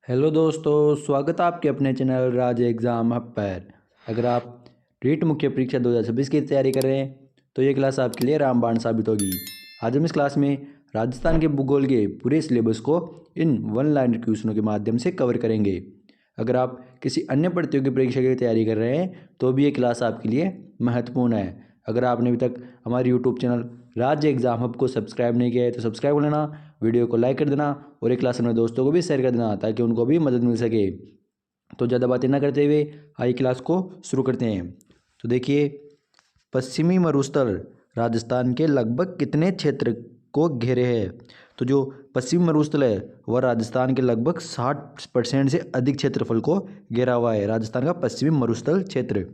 Hello दोस्तों, स्वागत है आपके अपने चैनल राज एग्ज़ाम हब पर। अगर आप रीट मुख्य परीक्षा 2026 की तैयारी कर रहे हैं तो ये क्लास आपके लिए रामबाण साबित होगी। आज हम इस क्लास में राजस्थान के भूगोल के पूरे सिलेबस को इन वन लाइनर क्वेश्चनों के माध्यम से कवर करेंगे। अगर आप किसी अन्य प्रतियोगी परीक्षा की तैयारी कर रहे हैं तो भी ये क्लास आपके लिए महत्वपूर्ण है। अगर आपने अभी तक हमारे यूट्यूब चैनल राज एग्ज़ाम हब को सब्सक्राइब नहीं किया है तो सब्सक्राइब कर लेना, वीडियो को लाइक कर देना और एक क्लास अपने दोस्तों को भी शेयर कर देना ताकि उनको भी मदद मिल सके। तो ज़्यादा बातें ना करते हुए आइए क्लास को शुरू करते हैं। तो देखिए, पश्चिमी मरुस्थल राजस्थान के लगभग कितने क्षेत्र को घेरे है। तो जो पश्चिमी मरुस्थल है वह राजस्थान के लगभग 60% से अधिक क्षेत्रफल को घेरा हुआ है। राजस्थान का पश्चिमी मरुस्थल क्षेत्र।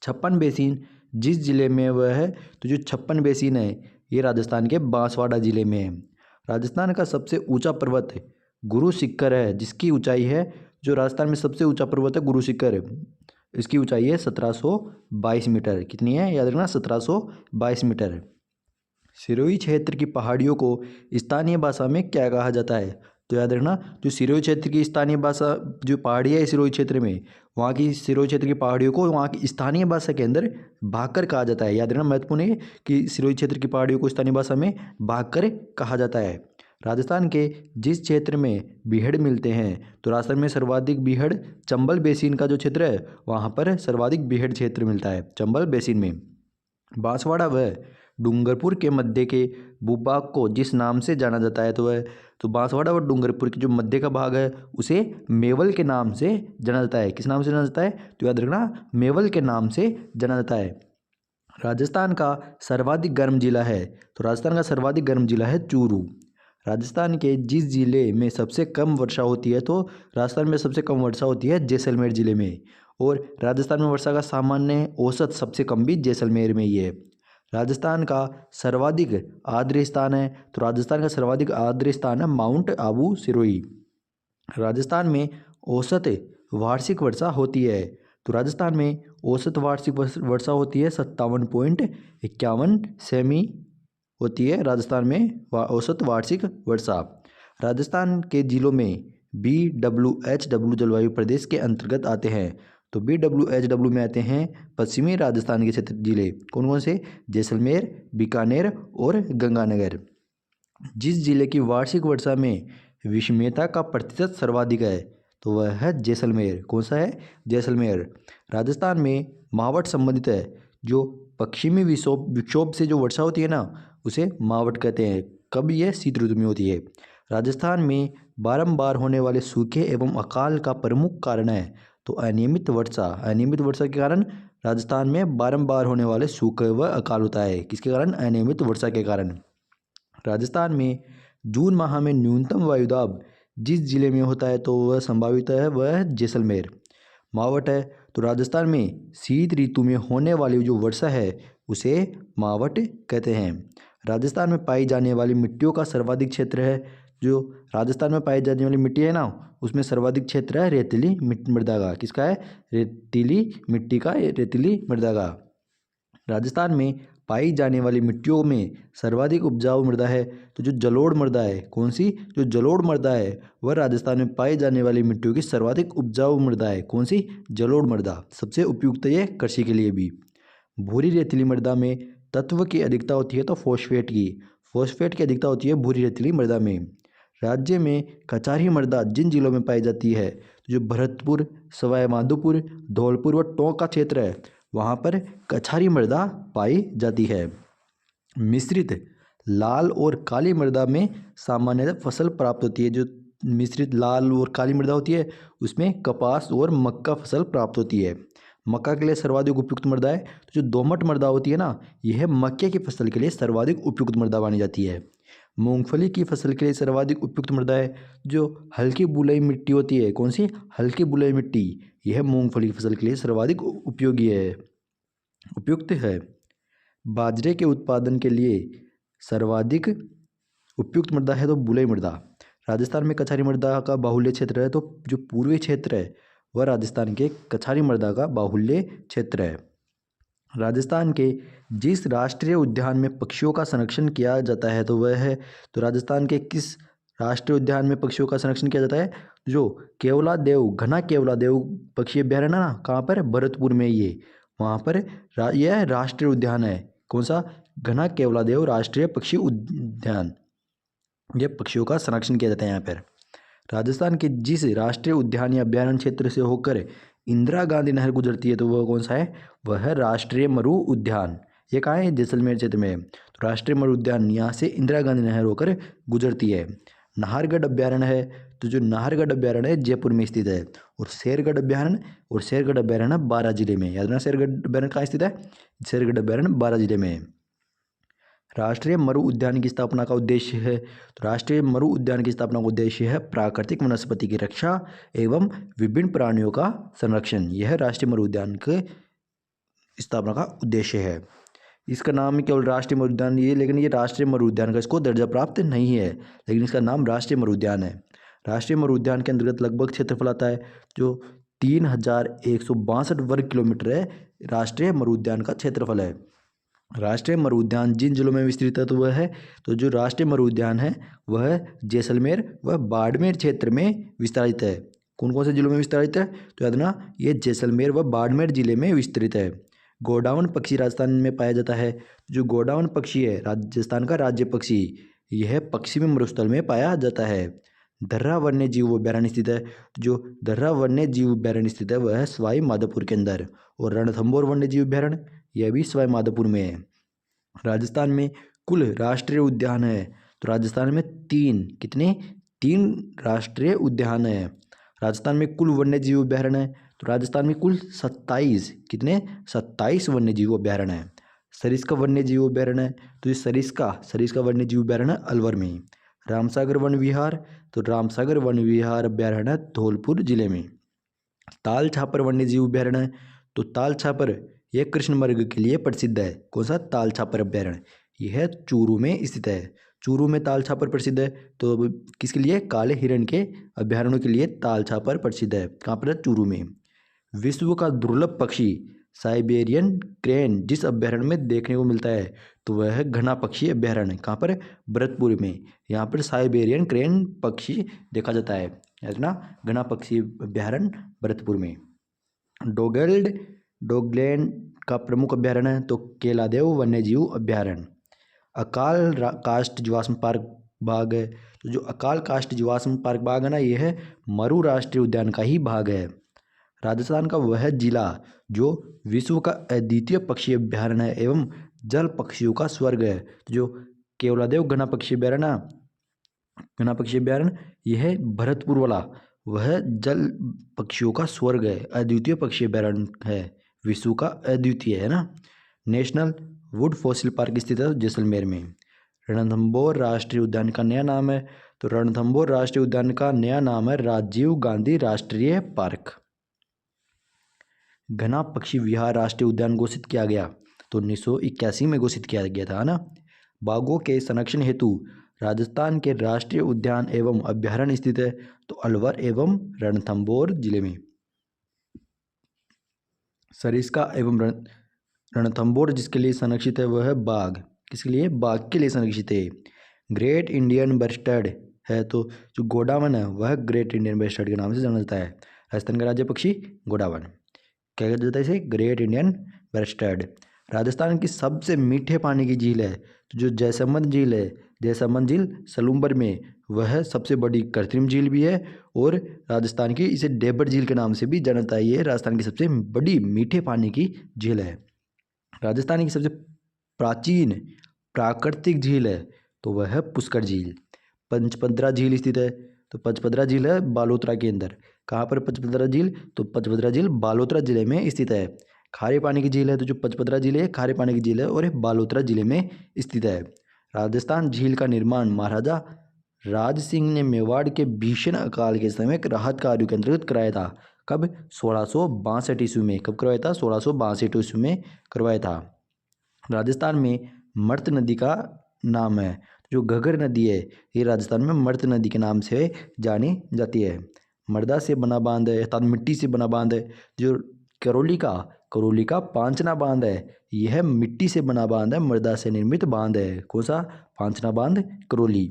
छप्पन बेसिन जिस जिले में वह है, तो जो छप्पन बेसिन है ये राजस्थान के बांसवाड़ा जिले में है। राजस्थान का सबसे ऊंचा पर्वत गुरु शिखर है, जिसकी ऊंचाई है, जो राजस्थान में सबसे ऊंचा पर्वत है गुरु शिखर, इसकी ऊंचाई है 1722 मीटर। कितनी है याद रखना, 1722 मीटर। सिरोही क्षेत्र की पहाड़ियों को स्थानीय भाषा में क्या कहा जाता है। तो याद रखना, जो सिरोही क्षेत्र की स्थानीय भाषा, जो पहाड़ी है सिरोही क्षेत्र में, वहाँ की सिरोही क्षेत्र की पहाड़ियों को वहाँ की स्थानीय भाषा के अंदर भाकर कहा जाता है। याद रखना, महत्वपूर्ण है कि सिरोही क्षेत्र की पहाड़ियों को स्थानीय भाषा में भाकर कहा जाता है। राजस्थान के जिस क्षेत्र में बीहड़ मिलते हैं, तो राजस्थान में सर्वाधिक बीहड़ चंबल बेसिन का जो क्षेत्र है वहाँ पर सर्वाधिक बीहड़ क्षेत्र मिलता है, चंबल बेसिन में। बांसवाड़ा व डूंगरपुर के मध्य के भूभाग को जिस नाम से जाना जाता है, तो बांसवाड़ा और डूंगरपुर के जो मध्य का भाग है उसे मेवल के नाम से जाना जाता है। किस नाम से जाना जाता है, तो याद रखना, मेवल के नाम से जाना जाता है। राजस्थान का सर्वाधिक गर्म जिला है, तो राजस्थान का सर्वाधिक गर्म जिला है चूरू। राजस्थान के जिस जिले में सबसे कम वर्षा होती है, तो राजस्थान में सबसे कम वर्षा होती है जैसलमेर जिले में। और राजस्थान में वर्षा का सामान्य औसत सबसे कम भी जैसलमेर में ही है। राजस्थान का सर्वाधिक आर्द्र स्थान है, तो राजस्थान का सर्वाधिक आर्द्र स्थान है माउंट आबू सिरोही। राजस्थान में औसत वार्षिक वर्षा होती है, तो राजस्थान में औसत वार्षिक वर्षा होती है 57.51 सेमी होती है राजस्थान में औसत वार्षिक वर्षा। राजस्थान के जिलों में BWHW जलवायु प्रदेश के अंतर्गत आते हैं, तो BWHW में आते हैं पश्चिमी राजस्थान के क्षेत्र जिले। कौन कौन से, जैसलमेर, बीकानेर और गंगानगर। जिस जिले की वार्षिक वर्षा में विषमता का प्रतिशत सर्वाधिक है, तो वह है जैसलमेर। कौन सा है, जैसलमेर। राजस्थान में मावठ संबंधित है, जो पश्चिमी विक्षोभ से जो वर्षा होती है ना उसे मावठ कहते हैं। कब यह शीत ऋतु में होती है। राजस्थान में बारंबार होने वाले सूखे एवं अकाल का प्रमुख कारण है, तो अनियमित वर्षा। अनियमित वर्षा के कारण राजस्थान में बारंबार होने वाले सूखे व अकाल होता है। किसके कारण, अनियमित वर्षा के कारण। राजस्थान में जून माह में न्यूनतम वायुदाब जिस जिले में होता है, तो वह संभावित है, वह है जैसलमेर। मावठ है, तो राजस्थान में शीत ऋतु में होने वाली जो वर्षा है उसे मावठ कहते हैं। राजस्थान में पाई जाने वाली मिट्टियों का सर्वाधिक क्षेत्र है, जो राजस्थान में पाई जाने वाली मिट्टी है ना उसमें सर्वाधिक क्षेत्र है रेतीली मृदा का। किसका है, रेतीली मिट्टी का, रेतीली मृदा का। राजस्थान में पाई जाने वाली मिट्टियों में सर्वाधिक उपजाऊ मृदा है, तो जो जलोढ़ मृदा है, कौन सी, जो जलोढ़ मृदा है वह राजस्थान में पाई जाने वाली मिट्टियों की सर्वाधिक उपजाऊ मृदा है। कौन सी, जलोढ़ मृदा। सबसे उपयुक्त है कृषि के लिए भी। भूरी रेतीली मृदा में तत्व की अधिकता होती है, तो फॉस्फेट की। फॉस्फेट की अधिकता होती है भूरी रेतीली मृदा में। राज्य में कचारी मृदा जिन जिलों में पाई जाती है, तो जो भरतपुर, सवाई माधोपुर, धौलपुर व टोंक का क्षेत्र है वहाँ पर कछारी मृदा पाई जाती है। मिश्रित लाल और काली मृदा में सामान्यतः फसल प्राप्त होती है। जो मिश्रित लाल और काली मृदा होती है उसमें कपास और मक्का फसल प्राप्त होती है। मक्का के लिए सर्वाधिक उपयुक्त मृदा है, तो जो दोमट मृदा होती है ना यह मक्के की फसल के लिए सर्वाधिक उपयुक्त मृदा मानी जाती है। मूंगफली की फसल के लिए सर्वाधिक उपयुक्त मृदा है जो हल्की बुलई मिट्टी होती है। कौन सी, हल्की बुलई मिट्टी, यह मूंगफली की फसल के लिए सर्वाधिक उपयोगी है, उपयुक्त है। बाजरे के उत्पादन के लिए सर्वाधिक उपयुक्त मृदा है, तो बुलई मृदा। राजस्थान में कछारी मृदा का बाहुल्य क्षेत्र है, तो जो पूर्वी क्षेत्र है वह राजस्थान के कछारी मृदा का बाहुल्य क्षेत्र है। राजस्थान के जिस राष्ट्रीय उद्यान में पक्षियों का संरक्षण किया जाता है, तो वह है, तो राजस्थान के किस राष्ट्रीय उद्यान में पक्षियों का संरक्षण किया जाता है। जो केवलादेव, घना केवलादेव पक्षी अभ्यारण्य है ना, कहाँ पर? भरतपुर में ये, वहाँ पर यह राष्ट्रीय उद्यान है। कौन सा? घना केवलादेव राष्ट्रीय पक्षी उद्यान। ये पक्षियों का संरक्षण किया जाता है यहाँ पर। राजस्थान के जिस राष्ट्रीय उद्यान या अभ्यारण्य क्षेत्र से होकर इंदिरा गांधी नहर गुजरती है, तो वह कौन सा है? वह है राष्ट्रीय मरु उद्यान। ये कहाँ है? जैसलमेर क्षेत्र में। तो राष्ट्रीय मरु उद्यान यहाँ से इंदिरा गांधी नहर होकर गुजरती है। नाहरगढ़ अभ्यारण्य है, तो जो नाहरगढ़ अभ्यारण्य है जयपुर में स्थित है। और शेरगढ़ अभ्यारण्य 12 जिले में। याद रखना, शेरगढ़ अभ्यारण्य कहाँ स्थित है? शेरगढ़ अभ्यारण्य 12 जिले में। राष्ट्रीय मरु उद्यान की स्थापना का उद्देश्य है, तो राष्ट्रीय मरु उद्यान की स्थापना का उद्देश्य है प्राकृतिक वनस्पति की रक्षा एवं विभिन्न प्राणियों का संरक्षण। यह राष्ट्रीय मरु उद्यान के स्थापना का उद्देश्य है। इसका नाम केवल राष्ट्रीय मरु उद्यान ये, लेकिन ये राष्ट्रीय मरु उद्यान का इसको दर्जा प्राप्त नहीं है, लेकिन इसका नाम राष्ट्रीय मरु उद्यान है। राष्ट्रीय मरु उद्यान के अंतर्गत लगभग क्षेत्रफल आता है जो 3162 वर्ग किलोमीटर है। राष्ट्रीय मरु उद्यान का क्षेत्रफल है। राष्ट्रीय मरु उद्यान जिन जिलों में विस्तृत है, तो वह है, तो जो राष्ट्रीय मरु उद्यान है वह जैसलमेर व बाड़मेर क्षेत्र में विस्तारित है। कौन कौन से जिलों में विस्तारित है? तो याद रखना, ये जैसलमेर व बाड़मेर जिले में विस्तृत है। गोडावण पक्षी राजस्थान में पाया जाता है। जो गोडावण पक्षी है राजस्थान का राज्य पक्षी, यह पश्चिमी मरुस्थल में पाया जाता है। दर्रा वन्य जीव अभ्यारण्य स्थित है। जो दर्रा वन्य जीव अभ्यारण्य स्थित है वह है सवाई माधोपुर के अंदर। और रणथंभौर वन्य जीव अभ्यारण्य यह भी सवाई माधोपुर में है। राजस्थान में कुल राष्ट्रीय उद्यान है, तो राजस्थान में तीन राष्ट्रीय उद्यान है। राजस्थान में कुल वन्य जीव अभ्यारण्य है, तो राजस्थान में कुल 27 वन्य जीव अभ्यारण्य है। सरिस्का वन्य जीव अभ्यारण्य है, तो ये सरिस्का वन्य जीव अभ्यारण्य अलवर में। रामसागर वन विहार, तो रामसागर वन विहार अभ्यारण्य धौलपुर जिले में। ताल छापर वन्य जीव अभ्यारण्य है, तो ताल छापर यह कृष्णमृग के लिए प्रसिद्ध है। कौन सा? ताल छापर अभ्यारण्य। यह चूरू में स्थित है। चूरू में ताल छापर प्रसिद्ध है। तो किसके लिए? काले हिरण के अभ्यारण्यों के लिए ताल छापर प्रसिद्ध है। कहाँ पर? चूरू में। विश्व का दुर्लभ पक्षी साइबेरियन क्रेन जिस अभ्यारण्य में देखने को मिलता है, तो वह है घना पक्षी अभ्यारण्य। कहाँ पर? भरतपुर में। यहाँ पर साइबेरियन क्रेन पक्षी देखा जाता है। ना, घना पक्षी अभ्यारण्य भरतपुर में। डोगलैंड का प्रमुख अभ्यारण्य है, तो केलादेव वन्यजीव अभ्यारण्य। अकाल काष्ठ जीवाश्म पार्क भाग है, तो जो अकाल काष्ठ जीवाश्म पार्क भाग है ना, यह है मरु राष्ट्रीय उद्यान का ही भाग है। राजस्थान का वह जिला जो विश्व का अद्वितीय पक्षी अभ्यारण्य है एवं जल पक्षियों का स्वर्ग है, तो जो केवलादेव घना पक्षी अभ्यारण्य यह है भरतपुर वाला, वह जल पक्षियों का स्वर्ग है, अद्वितीय पक्षी अभ्यारण्य है, विश्व का अद्वितीय है ना। नेशनल वुड फॉसिल पार्क स्थित है जैसलमेर में। रणथंभौर राष्ट्रीय उद्यान का नया नाम है, तो रणथंभौर राष्ट्रीय उद्यान का नया नाम है राजीव गांधी राष्ट्रीय पार्क। घना पक्षी विहार राष्ट्रीय उद्यान घोषित किया गया, तो 1981 में घोषित किया गया था ना। बाघों के संरक्षण हेतु राजस्थान के राष्ट्रीय उद्यान एवं अभ्यारण्य स्थित है, तो अलवर एवं रणथंभौर जिले में। सरिस्का एवं रणथंभौर जिसके लिए संरक्षित है वह है बाघ। किसके लिए? बाघ के लिए संरक्षित है। ग्रेट इंडियन बस्टर्ड है, तो जो गोडावण है वह ग्रेट इंडियन बस्टर्ड के नाम से जाना जाता है। राजस्थान का राज्य पक्षी गोडावण। क्या कहते जाता है इसे? Great Indian bustard. राजस्थान की सबसे मीठे पानी की झील है, तो जो जयसमंद झील है, जयसमंद झील सलूम्बर में, वह सबसे बड़ी कृत्रिम झील भी है। और राजस्थान की इसे डेबर झील के नाम से भी जाना जाता है। ये राजस्थान की सबसे बड़ी मीठे पानी की झील है। राजस्थान की सबसे प्राचीन प्राकृतिक झील है, तो वह है पुष्कर झील। पंचपदरा झील स्थित है, तो पंचपदरा झील है बालोतरा के अंदर। कहाँ पर पंचपदरा झील? तो पंचपदरा झील बालोतरा जिले में स्थित है। खारे पानी की झील है, तो जो पंचपदरा झील है खारे पानी की झील है और ये बालोतरा जिले में स्थित है। राजस्थान झील का निर्माण महाराजा राज सिंह ने मेवाड़ के भीषण अकाल के समय राहत कार्यों के अंतर्गत कराया था। कब? 1662 ईस्वी में। कब करवाया था? 1662 ईस्वी में करवाया था। राजस्थान में मर्त नदी का नाम है, जो घग्गर नदी है ये राजस्थान में मर्त नदी के नाम से जानी जाती है। मर्दा से बना बांध है अर्थात मिट्टी से बना बांध है। जो करौली का पांचना बांध है, यह मिट्टी से बना बांध है, मर्दा से निर्मित बांध है। कौन सा? पांचना बांध करौली।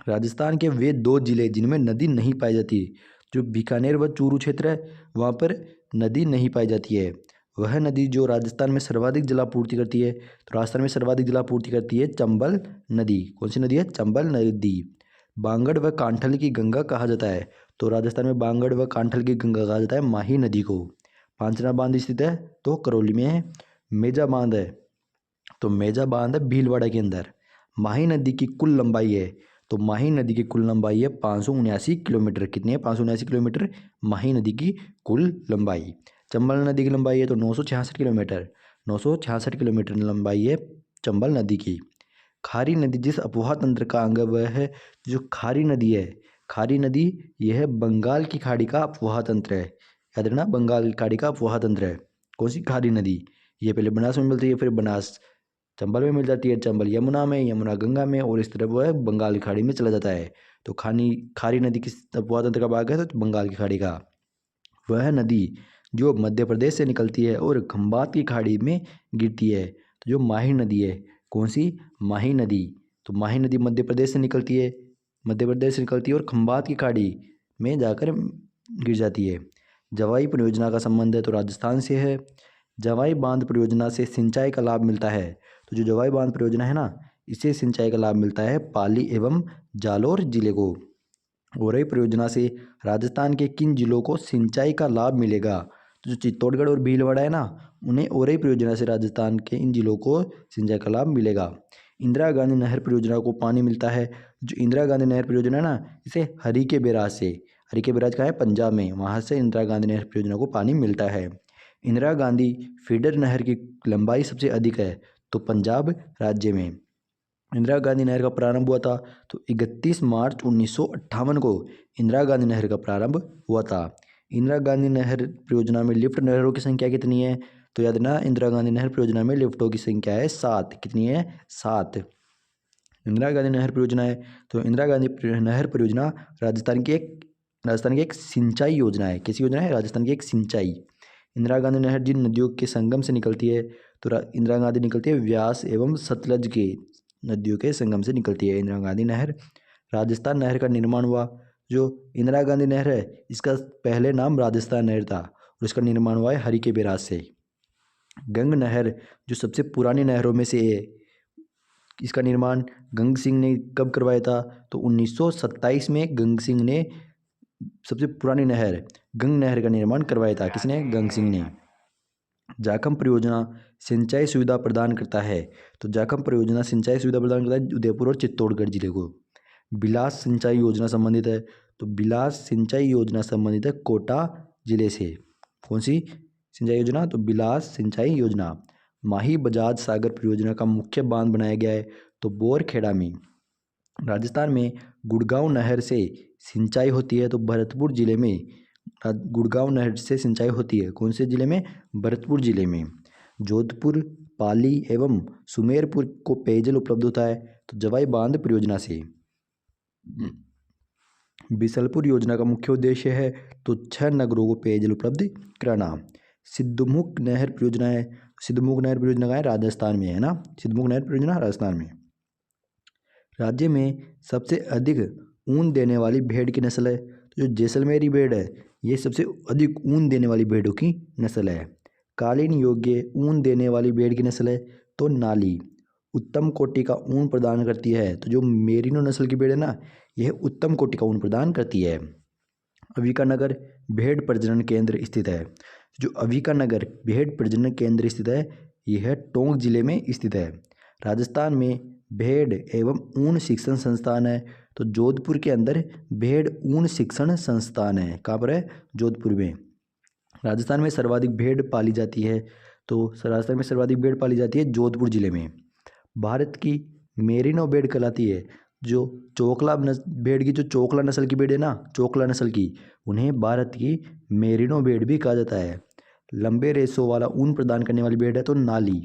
राजस्थान के वे 2 जिले जिनमें नदी नहीं पाई जाती, जो बीकानेर व चूरू क्षेत्र है वहाँ पर नदी नहीं पाई जाती है। वह नदी जो राजस्थान में सर्वाधिक जलापूर्ति करती है, तो राजस्थान में सर्वाधिक जलापूर्ति करती है चंबल नदी। कौन सी नदी है? चंबल नदी। बांगड़ व कांठल की गंगा कहा जाता है, तो राजस्थान में बांगड़ व कांठल की गंगा कहा जाता है माही नदी को। पांचना बांध स्थित है तो करौली में है। मेजा बांध है, तो मेजा बांध है भीलवाड़ा के अंदर। माही नदी की कुल लंबाई है, तो माही नदी की कुल लंबाई है 579 किलोमीटर। कितनी है? 579 किलोमीटर माही नदी की कुल लंबाई। चंबल नदी की लंबाई है तो 966 किलोमीटर। 966 किलोमीटर लंबाई है चंबल नदी की। खारी नदी जिस अफवाह तंत्र का अंग है वह है जो खारी नदी है। खारी नदी यह बंगाल की खाड़ी का अफवाह तंत्र है। याद रखना, बंगाल की खाड़ी का अफवाह तंत्र है। कौन सी? खारी नदी। ये पहले बनास में मिलती है, फिर बनास चंबल में मिल जाती है, चंबल यमुना में, यमुना गंगा में, और इस तरह वो है बंगाल की खाड़ी में चला जाता है। तो खारी नदी किस अफवाह तंत्र का भाग है? तो बंगाल की खाड़ी का। वह नदी जो मध्य प्रदेश से निकलती है और खंबात की खाड़ी में गिरती है, तो जो माही नदी है। कौन सी? माही नदी। तो माही नदी मध्य प्रदेश से निकलती है, मध्य प्रदेश से निकलती है और खंबात की खाड़ी में जाकर गिर जाती है। जवाई परियोजना का संबंध है तो राजस्थान से है। जवाई बांध परियोजना से सिंचाई का लाभ मिलता है, तो जो जवाई बांध परियोजना है ना, इससे सिंचाई का लाभ मिलता है पाली एवं जालौर जिले को। ओरई परियोजना से राजस्थान के किन जिलों को सिंचाई का लाभ मिलेगा? तो जो चित्तौड़गढ़ और भीलवाड़ा है ना, उन्हें ओरई परियोजना से राजस्थान के इन जिलों को सिंचाई का लाभ मिलेगा। इंदिरा गांधी नहर परियोजना को पानी मिलता है। जो इंदिरा गांधी नहर परियोजना है ना, इसे हरिके बैराज से, हरिके बैराज कहाँ है? पंजाब में, वहाँ से इंदिरा गांधी नहर परियोजना को पानी मिलता है। इंदिरा गांधी फीडर नहर की लंबाई सबसे अधिक है, तो पंजाब राज्य में। इंदिरा गांधी नहर का प्रारंभ हुआ था तो 31 मार्च 1958 को इंदिरा गांधी नहर का प्रारंभ हुआ था। इंदिरा गांधी नहर परियोजना में लिफ्ट नहरों की संख्या कितनी है? तो याद रखना, इंदिरा गांधी नहर परियोजना में लिफ्टों की संख्या है 7। कितनी है? 7। इंदिरा गांधी नहर परियोजना है तो इंदिरा गांधी नहर परियोजना राजस्थान की एक सिंचाई योजना है। किसी योजना है? राजस्थान की एक सिंचाई। इंदिरा गांधी नहर जिन नदियों के संगम से निकलती है, तो इंदिरा गांधी निकलती है व्यास एवं सतलज के नदियों के संगम से निकलती है इंदिरा गांधी नहर। राजस्थान नहर का निर्माण हुआ। जो इंदिरा गांधी नहर है इसका पहले नाम राजस्थान नहर था और इसका निर्माण हुआ है हरिके बैराज से। गंग नहर जो सबसे पुरानी नहरों में से है, इसका निर्माण गंग सिंह ने कब करवाया था? तो 1927 में गंग सिंह ने सबसे पुरानी नहर गंग नहर का निर्माण करवाया था। किसने? गंग सिंह ने। जाखम परियोजना सिंचाई सुविधा प्रदान करता है, तो जाखम परियोजना सिंचाई सुविधा प्रदान करता है उदयपुर और चित्तौड़गढ़ जिले को। बिलास सिंचाई योजना संबंधित है, तो बिलास सिंचाई योजना संबंधित है कोटा जिले से। कौन सी सिंचाई योजना? तो बिलास सिंचाई योजना। माही बजाज सागर परियोजना का मुख्य बांध बनाया गया है, तो बोरखेड़ा में। राजस्थान में गुड़गांव नहर से सिंचाई होती है, तो भरतपुर जिले में गुड़गांव नहर से सिंचाई होती है। कौन से जिले में? भरतपुर जिले में। जोधपुर, पाली एवं सुमेरपुर को पेयजल उपलब्ध होता है, तो जवाई बांध परियोजना से। बिसलपुर योजना का मुख्य उद्देश्य है तो 6 नगरों को पेयजल उपलब्ध कराना। सिद्धमुख नहर परियोजना है, सिद्धमुख नहर परियोजना का है राजस्थान में, है ना। सिद्धमुख नहर परियोजना राजस्थान में। राज्य में सबसे अधिक ऊन देने वाली भेड़ की नस्ल है, तो जो जैसलमेरी भेड़ है ये सबसे अधिक ऊन देने वाली भेड़ों की नस्ल है। कालीन योग्य ऊन देने वाली भेड़ की नस्ल है तो नाली। उत्तम कोटि का ऊन प्रदान करती है, तो जो मेरिनो नस्ल की भेड़ है ना, यह उत्तम कोटि का ऊन प्रदान करती है। अविकानगर भेड़ प्रजनन केंद्र स्थित है। जो अविकानगर भेड़ प्रजनन केंद्र स्थित है यह टोंक जिले में स्थित है। राजस्थान में भेड़ एवं ऊन शिक्षण संस्थान है, तो जोधपुर के अंदर भेड़ ऊन शिक्षण संस्थान है। कहाँ पर है? जोधपुर में। राजस्थान में सर्वाधिक भेड़ पाली जाती है, तो राजस्थान में सर्वाधिक भेड़ पाली जाती है जोधपुर जिले में। भारत की मेरिनो भेड़ कहलाती है। जो भेड़ की जो चोकला नस्ल की भेड़ है ना, चोकला नस्ल की, उन्हें भारत की मेरिनो भेड़ भी कहा जाता है। लंबे रेशों वाला ऊन प्रदान करने वाली भेड़ है तो नाली।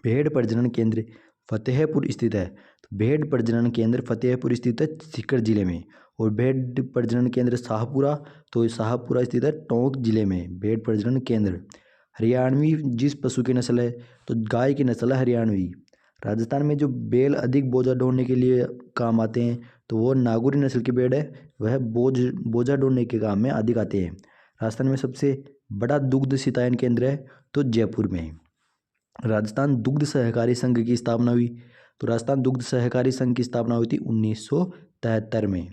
भेड़ प्रजनन केंद्र फतेहपुर स्थित है, तो भेड़ प्रजनन केंद्र फतेहपुर स्थित है सीकर जिले में। और भेड़ प्रजनन केंद्र शाहपुरा, तो शाहपुरा स्थित है टोंक जिले में भेड़ प्रजनन केंद्र। हरियाणवी जिस पशु की नस्ल है, तो गाय की नस्ल है हरियाणवी। राजस्थान में जो बैल अधिक बोझा ढोने के लिए काम आते हैं तो वो नागौरी नस्ल की भेड़ है, वह बोझा ढोने के काम में अधिक आते हैं। राजस्थान में सबसे बड़ा दुग्ध सिंचाई केंद्र है तो जयपुर में। राजस्थान दुग्ध सहकारी संघ की स्थापना हुई तो राजस्थान दुग्ध सहकारी संघ की स्थापना हुई थी 1973 में।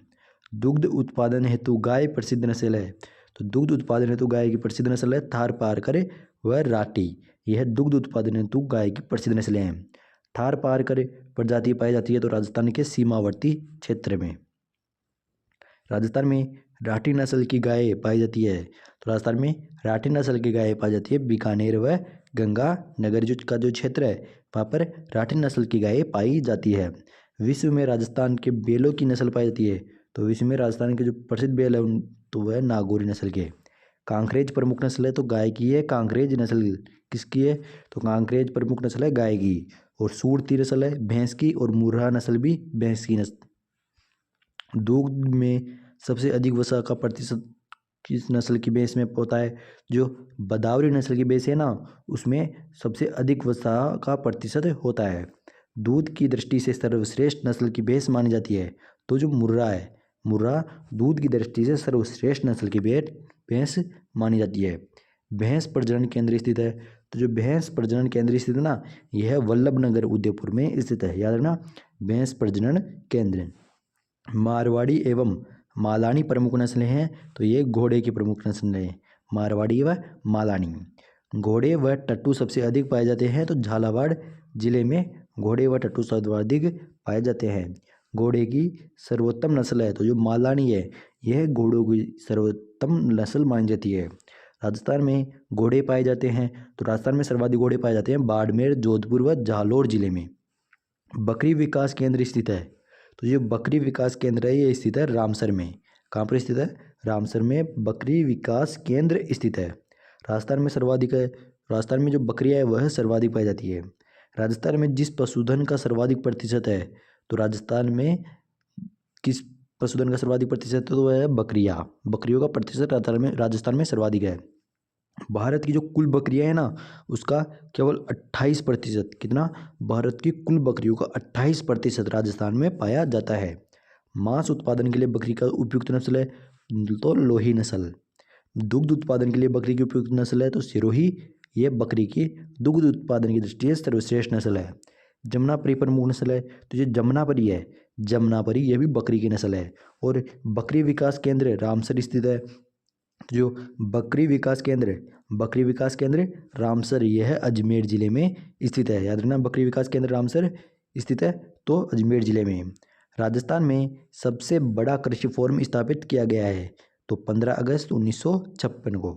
दुग्ध उत्पादन हेतु गाय प्रसिद्ध नस्ल है तो दुग्ध उत्पादन हेतु गाय की प्रसिद्ध नस्ल है थारपारकर व राठी। यह दुग्ध उत्पादन हेतु गाय की प्रसिद्ध नस्लें हैं। थारपारकर प्रजाति पाई जाती है तो राजस्थान के सीमावर्ती क्षेत्र में। राजस्थान में राठी नस्ल की गाय पाई जाती है तो राजस्थान में राठी नस्ल की गाय पाई जाती है बीकानेर व गंगानगर का जो क्षेत्र है वहाँ पर राठी नस्ल की गाय पाई जाती है। विश्व में राजस्थान के बैलों की नस्ल पाई जाती है तो विश्व में राजस्थान के जो प्रसिद्ध बैल है तो वह नागौरी नस्ल के। कांकरेज प्रमुख नस्ल है तो गाय की है कांकरेज नस्ल। किसकी है तो कांकरेज प्रमुख नस्ल है गाय की। और सूरती नस्ल है भैंस की और मुर्रा नस्ल भी भैंस की नस्ल। दूध में सबसे अधिक वसा का प्रतिशत किस नस्ल की भैंस में होता है? जो बदावरी नस्ल की भैंस है ना उसमें सबसे अधिक वसा का प्रतिशत होता है। दूध की दृष्टि से सर्वश्रेष्ठ नस्ल की भैंस मानी जाती है तो जो मुर्रा है, मुर्रा दूध की दृष्टि से सर्वश्रेष्ठ नस्ल की भैंस मानी जाती है। भैंस प्रजनन केंद्र स्थित है तो जो भैंस प्रजनन केंद्र स्थित है ना यह वल्लभनगर उदयपुर में स्थित है। याद रखना भैंस प्रजनन केंद्र। मारवाड़ी एवं मालानी प्रमुख नस्लें हैं तो ये घोड़े की प्रमुख नस्लें हैं मारवाड़ी व मालानी। घोड़े व टट्टू सबसे अधिक पाए जाते हैं तो झालावाड़ जिले में घोड़े व टट्टू सर्वाधिक पाए जाते हैं। घोड़े की सर्वोत्तम नस्ल है तो जो मालानी है यह घोड़ों की सर्वोत्तम नस्ल मानी जाती है। राजस्थान में घोड़े पाए जाते हैं तो राजस्थान में सर्वाधिक घोड़े पाए जाते हैं बाड़मेर, जोधपुर व जालोर जिले में। बकरी विकास केंद्र स्थित है तो ये बकरी विकास केंद्र है ये स्थित है रामसर में। कहाँ पर स्थित है? रामसर में बकरी विकास केंद्र स्थित है। राजस्थान में सर्वाधिक है, राजस्थान में जो बकरियाँ है वह सर्वाधिक पाई जाती है। राजस्थान में जिस पशुधन का सर्वाधिक प्रतिशत है तो राजस्थान में किस पशुधन का सर्वाधिक प्रतिशत है तो वह है बकरियाँ। बकरियों का प्रतिशत राजस्थान में सर्वाधिक है। भारत की जो कुल बकरियां हैं ना उसका केवल 28%, कितना? भारत की कुल बकरियों का 28% राजस्थान में पाया जाता है। मांस उत्पादन के लिए बकरी का उपयुक्त नस्ल है तो लोही नस्ल। दुग्ध उत्पादन के लिए बकरी की उपयुक्त नस्ल है तो सिरोही। ये बकरी की दुग्ध उत्पादन की दृष्टि से सर्वश्रेष्ठ नस्ल है। जमुनापरी प्रमुख नस्ल है तो ये जमुनापरी है, जमुनापरी ये भी बकरी की नस्ल है। और बकरी विकास केंद्र रामसर स्थित है। जो बकरी विकास केंद्र रामसर यह है अजमेर जिले में स्थित है। याद रखना बकरी विकास केंद्र रामसर स्थित है तो अजमेर जिले में। राजस्थान में सबसे बड़ा कृषि फोरम स्थापित किया गया है तो 15 अगस्त 1956 को।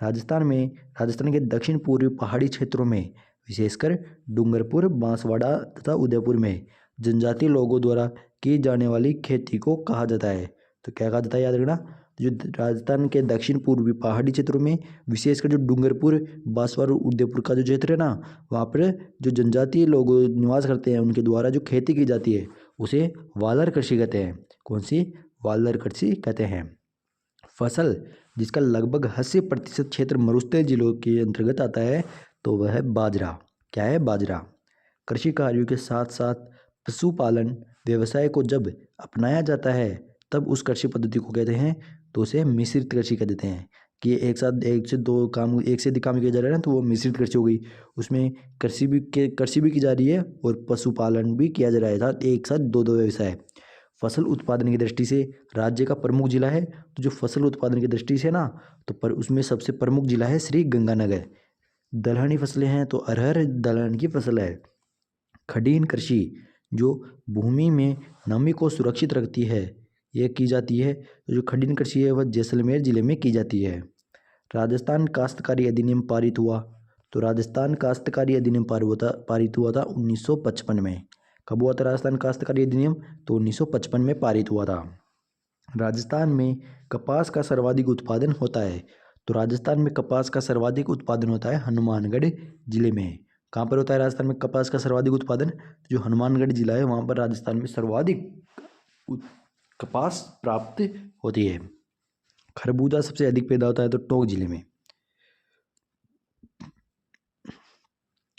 राजस्थान के दक्षिण पूर्वी पहाड़ी क्षेत्रों में विशेषकर डूंगरपुर, बांसवाड़ा तथा उदयपुर में जनजातीय लोगों द्वारा की जाने वाली खेती को कहा जाता है तो क्या कहा जाता है? याद रखना जो राजस्थान के दक्षिण पूर्वी पहाड़ी क्षेत्रों में विशेषकर जो डूंगरपुर, बांसवाड़ा, उदयपुर का जो क्षेत्र है ना वहाँ पर जो जनजातीय लोग निवास करते हैं उनके द्वारा जो खेती की जाती है उसे वालर कृषि कहते हैं। कौन सी? वालर कृषि कहते हैं। फसल जिसका लगभग 80% क्षेत्र मरुस्थलीय जिलों के अंतर्गत आता है तो वह है बाजरा। क्या है? बाजरा। कृषि कार्यों के साथ साथ पशुपालन व्यवसाय को जब अपनाया जाता है तब उस कृषि पद्धति को कहते हैं तो उसे मिश्रित कृषि कह देते हैं कि एक से अधिक काम किया जा रहा है ना तो वो मिश्रित कृषि हो गई। उसमें कृषि भी की जा रही है और पशुपालन भी किया जा रहा है साथ एक साथ दो व्यवसाय। फसल उत्पादन की दृष्टि से राज्य का प्रमुख जिला है तो जो फसल उत्पादन की दृष्टि से ना तो उसमें सबसे प्रमुख जिला है श्री गंगानगर। दलहनी फसलें हैं तो अरहर दलहन की फसल है। खड़ीन कृषि जो भूमि में नमी को सुरक्षित रखती है यह की जाती है तो जो खड़ीन कृषि है वह जैसलमेर जिले में की जाती है। राजस्थान काश्तकारी अधिनियम पारित हुआ तो राजस्थान काश्तकारी अधिनियम पारित हुआ था 1955 में। कब हुआ था राजस्थान काश्तकारी अधिनियम? तो 1955 में पारित हुआ था। राजस्थान में कपास का सर्वाधिक उत्पादन होता है तो राजस्थान में कपास का सर्वाधिक उत्पादन होता है हनुमानगढ़ जिले में। कहाँ पर होता है राजस्थान में कपास का सर्वाधिक उत्पादन? जो हनुमानगढ़ जिला है वहाँ पर राजस्थान में सर्वाधिक कपास प्राप्त होती है। खरबूजा सबसे अधिक पैदा होता है तो टोंक जिले में।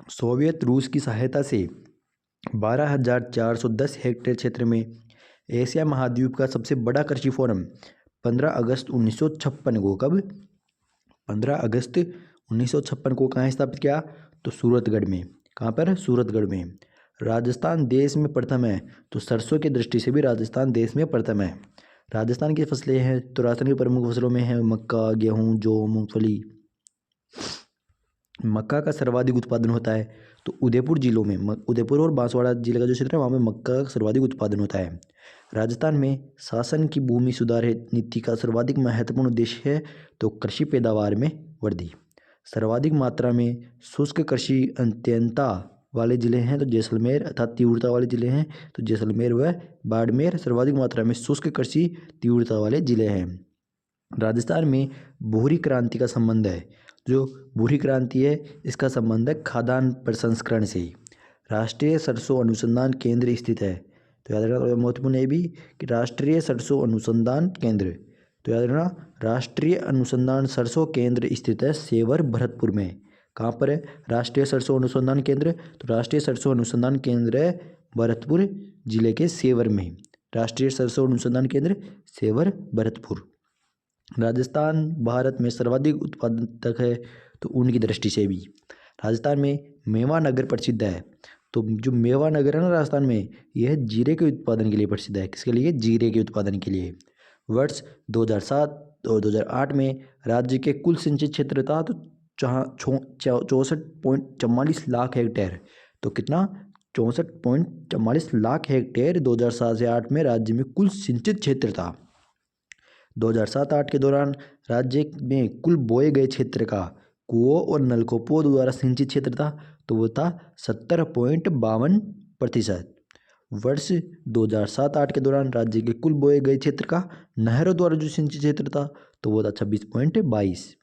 सोवियत रूस की सहायता से 12,410 हेक्टेयर क्षेत्र में एशिया महाद्वीप का सबसे बड़ा कृषि फोरम 15 अगस्त 1956 को, कब 15 अगस्त 1956 को कहाँ स्थापित किया? तो सूरतगढ़ में। कहाँ पर? सूरतगढ़ में। राजस्थान देश में प्रथम है, तो सरसों की दृष्टि से भी राजस्थान देश में प्रथम है। राजस्थान की फसलें हैं, तो राजस्थान की प्रमुख फसलों में है मक्का, गेहूँ, जौ, मूंगफली। मक्का का सर्वाधिक उत्पादन होता है, तो उदयपुर जिलों में, उदयपुर और बांसवाड़ा जिले का जो क्षेत्र है वहाँ में मक्का का सर्वाधिक उत्पादन होता है। राजस्थान में शासन की भूमि सुधार नीति का सर्वाधिक महत्वपूर्ण उद्देश्य है, तो कृषि पैदावार में वृद्धि। सर्वाधिक मात्रा में शुष्क कृषि अत्यंता वाले जिले हैं, तो जैसलमेर, अर्थात तीव्रता वाले जिले हैं, तो जैसलमेर व बाड़मेर सर्वाधिक मात्रा में शुष्क कृषि तीव्रता वाले जिले हैं। राजस्थान में भूरी क्रांति का संबंध है। जो भूरी क्रांति है इसका संबंध है खाद्यान्न प्रसंस्करण से। राष्ट्रीय सरसों अनुसंधान केंद्र स्थित है, तो याद रखना महत्वपूर्ण है भी कि राष्ट्रीय सरसों अनुसंधान केंद्र, तो याद रखना राष्ट्रीय अनुसंधान सरसों केंद्र स्थित है सेवर भरतपुर में। कहाँ पर है राष्ट्रीय सरसों अनुसंधान केंद्र? तो राष्ट्रीय सरसों अनुसंधान केंद्र है भरतपुर जिले के सेवर में। राष्ट्रीय सरसों अनुसंधान केंद्र सेवर भरतपुर। राजस्थान भारत में सर्वाधिक उत्पादक है, तो ऊन की दृष्टि से भी। राजस्थान में मेवा नगर प्रसिद्ध है, तो जो मेवा नगर है ना राजस्थान में, यह जीरे के उत्पादन के लिए प्रसिद्ध है। किसके लिए? जीरे के उत्पादन के लिए। वर्ष 2007 और 2008 में राज्य के कुल सिंचित क्षेत्र था तो 64.44 लाख हेक्टेयर। तो कितना? 64.44 लाख हेक्टेयर 2007 से 8 में राज्य में कुल सिंचित क्षेत्र था। 2007-8 के दौरान राज्य में कुल बोए गए क्षेत्र का कुओं और नलकूपों द्वारा सिंचित क्षेत्र था, तो वो था 70.52%। वर्ष 2007-8 के दौरान राज्य के कुल बोए गए क्षेत्र का नहरों द्वारा जो सिंचित क्षेत्र था, तो वो था 26.22।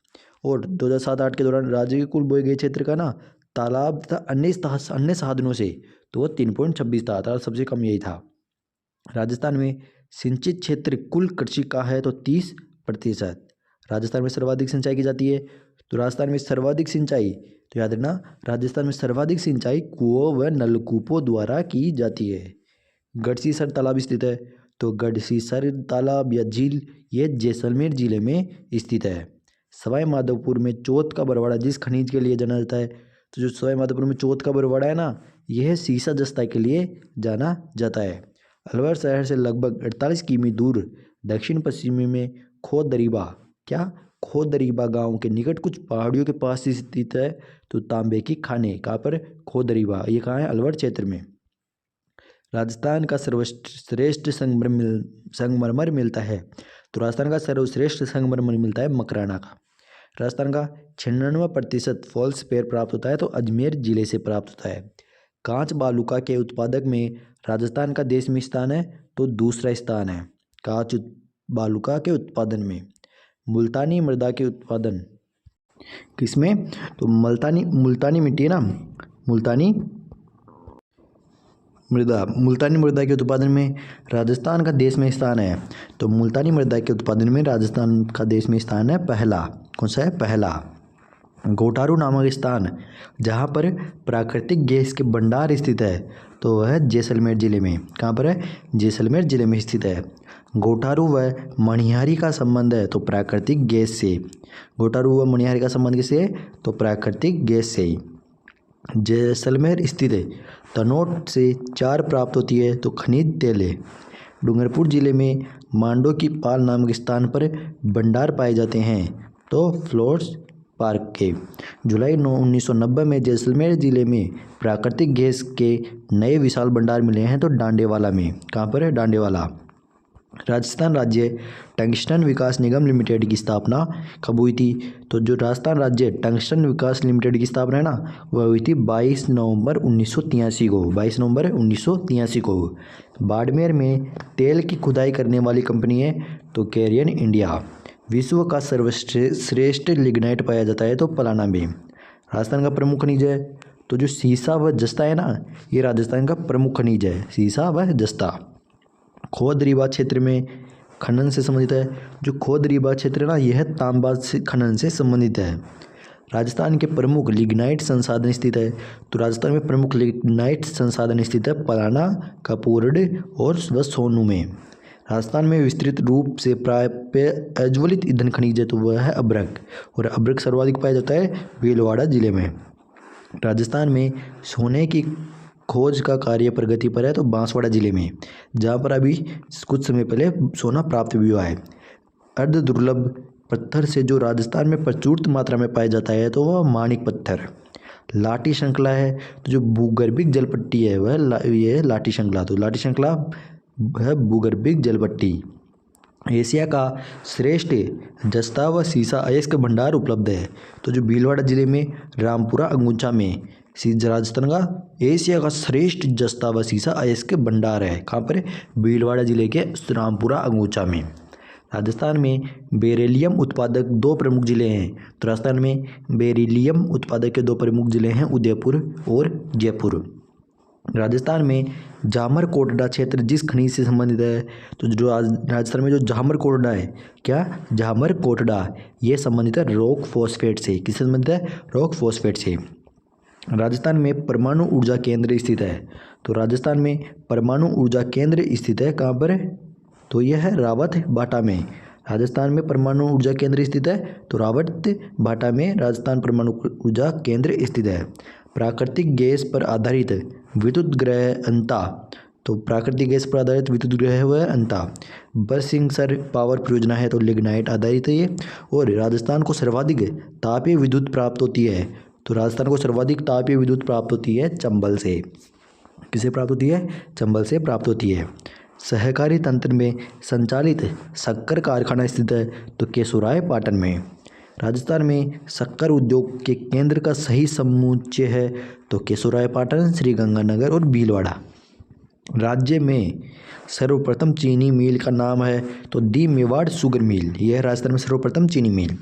और 2007-8 के दौरान राज्य के कुल बोए गए क्षेत्र का ना तालाब तथा अन्य साधनों से, तो वो 3.26 था, सबसे कम यही था। राजस्थान में सिंचित क्षेत्र कुल कृषि का है तो 30%। राजस्थान में सर्वाधिक सिंचाई की जाती है, तो राजस्थान में सर्वाधिक सिंचाई, तो याद रखना राजस्थान में सर्वाधिक सिंचाई कुओं व नलकूपों द्वारा की जाती है। गढ़सीसर तालाब स्थित है, तो गढ़सीसर तालाब या झील ये जैसलमेर जिले में स्थित है। सवाई माधोपुर में चौथ का बरवाड़ा जिस खनिज के लिए जाना जाता है, तो जो सवाई माधोपुर में चौथ का बरवाड़ा है ना, यह सीसा जस्ता के लिए जाना जाता है। अलवर शहर से लगभग 48 किमी दूर दक्षिण पश्चिमी में खोदरीबा, क्या खोदरीबा गांव के निकट कुछ पहाड़ियों के पास स्थित है, तो तांबे की खाने। कहाँ पर? खोदरीबा। ये कहाँ है? अलवर क्षेत्र में। राजस्थान का सर्वश्रेष्ठ संगमरमर मिलता है, तो राजस्थान का सर्वश्रेष्ठ संगमरमर मिलता है मकराना का। राजस्थान का 96% फॉल्स पेयर प्राप्त होता है, तो अजमेर जिले से प्राप्त होता है। कांच बालुका के उत्पादक में राजस्थान का देश में स्थान है, तो दूसरा स्थान है कांच बालुका के उत्पादन में। मुल्तानी मृदा के उत्पादन किसमें? तो मुल्तानी मिट्टी है ना, मुल्तानी मृदा के उत्पादन में राजस्थान का देश में स्थान है, तो मुल्तानी मृदा के उत्पादन में राजस्थान का देश में स्थान है पहला। कौन सा है? पहला। गोटारू नामक स्थान जहाँ पर प्राकृतिक गैस के भंडार स्थित है, तो वह है जैसलमेर जिले में। कहाँ पर है? जैसलमेर जिले में स्थित है। गोटारू व मणिहारी का संबंध है, तो प्राकृतिक गैस से। गोटारू व मणिहारी का संबंध किससे? तो प्राकृतिक गैस से। जैसलमेर स्थित है तनोट से चार प्राप्त होती है, तो खनिज तेल है। डूंगरपुर जिले में मांडो की पाल नामक स्थान पर भंडार पाए जाते हैं, तो फ्लोर्स पार्क के। जुलाई 1990 में जैसलमेर जिले में प्राकृतिक गैस के नए विशाल भंडार मिले हैं, तो डांडेवाला में। कहाँ पर है? डांडेवाला। राजस्थान राज्य टंगस्टन विकास निगम लिमिटेड की स्थापना कब हुई थी? तो जो राजस्थान राज्य टंगस्टन विकास लिमिटेड की स्थापना है ना, वह हुई थी 22 नवंबर 1983 को। 22 नवंबर 1983 को। बाड़मेर में तेल की खुदाई करने वाली कंपनी है, तो कैरियन इंडिया। विश्व का सर्वश्रेष्ठ लिग्नाइट पाया जाता है, तो पलाना में। राजस्थान का प्रमुख खनिज है, तो जो सीसा व जस्ता है ना, ये राजस्थान का प्रमुख खनिज है, सीसा व जस्ता। खोदरीबा क्षेत्र में खनन से संबंधित है। जो खोदरीबा क्षेत्र है ना, यह तांबा से खनन से संबंधित है। राजस्थान के प्रमुख लिग्नाइट संसाधन स्थित है, तो राजस्थान में प्रमुख लिग्नाइट संसाधन स्थित है पलाना, कपूरड और सोनू में। राजस्थान में विस्तृत रूप से प्राप्य अज्वलित ईंधन खनिज है तो वह है अभ्रक, और अभ्रक सर्वाधिक पाया जाता है भीलवाड़ा जिले में। राजस्थान में सोने की खोज का कार्य प्रगति पर है तो बांसवाड़ा जिले में, जहाँ पर अभी कुछ समय पहले सोना प्राप्त भी हुआ है। अर्ध दुर्लभ पत्थर से जो राजस्थान में प्रचुर मात्रा में पाया जाता है तो वह माणिक पत्थर। लाठी श्रृंखला है, तो जो भूगर्भिक जलपट्टी है वह ये है लाठी श्रृंखला, तो लाठी श्रृंखला है भूगर्भिक जलपट्टी। एशिया का श्रेष्ठ जस्ता व सीसा अयस्क भंडार उपलब्ध है, तो जो भीलवाड़ा जिले में रामपुरा अंगूचा में राजस्थान का एशिया का श्रेष्ठ जस्ता व सीसा अयस्क भंडार है। कहाँ पर? भीलवाड़ा जिले के रामपुरा अंगूचा में। राजस्थान में बेरिलियम उत्पादक दो प्रमुख जिले हैं, तो राजस्थान में बेरिलियम उत्पादक के दो प्रमुख जिले हैं उदयपुर और जयपुर। राजस्थान में जामर कोटड़ा क्षेत्र जिस खनिज से संबंधित है, तो जो राजस्थान में जो जामर कोटड़ा है, क्या जामर कोटड़ा, ये संबंधित है रॉक फॉस्फेट से। किससे संबंधित है? रॉक फॉस्फेट से। राजस्थान में परमाणु ऊर्जा केंद्र स्थित है, तो राजस्थान में परमाणु ऊर्जा केंद्र स्थित है कहाँ पर? तो यह है रावत भाटा में। राजस्थान में परमाणु ऊर्जा केंद्र स्थित है, तो रावत भाटा में राजस्थान परमाणु ऊर्जा केंद्र स्थित है। प्राकृतिक गैस पर आधारित विद्युत ग्रह अंता, तो प्राकृतिक गैस पर आधारित विद्युत ग्रह है वह अंता। बरसिंगसर पावर परियोजना है तो लिग्नाइट आधारित है ये। और राजस्थान को सर्वाधिक तापीय विद्युत प्राप्त होती है, तो राजस्थान को सर्वाधिक तापीय विद्युत प्राप्त होती है चंबल से। किसे प्राप्त होती है? चंबल से प्राप्त होती है। सहकारी तंत्र में संचालित शक्कर कारखाना स्थित है तो केशोराय पाटन में। राजस्थान में शक्कर उद्योग के केंद्र का सही समुच्चय है तो केशोराय पाटन, श्रीगंगानगर और भीलवाड़ा। राज्य में सर्वप्रथम चीनी मिल का नाम है तो दी मेवाड़ शुगर मिल, यह है राजस्थान में सर्वप्रथम चीनी मिल।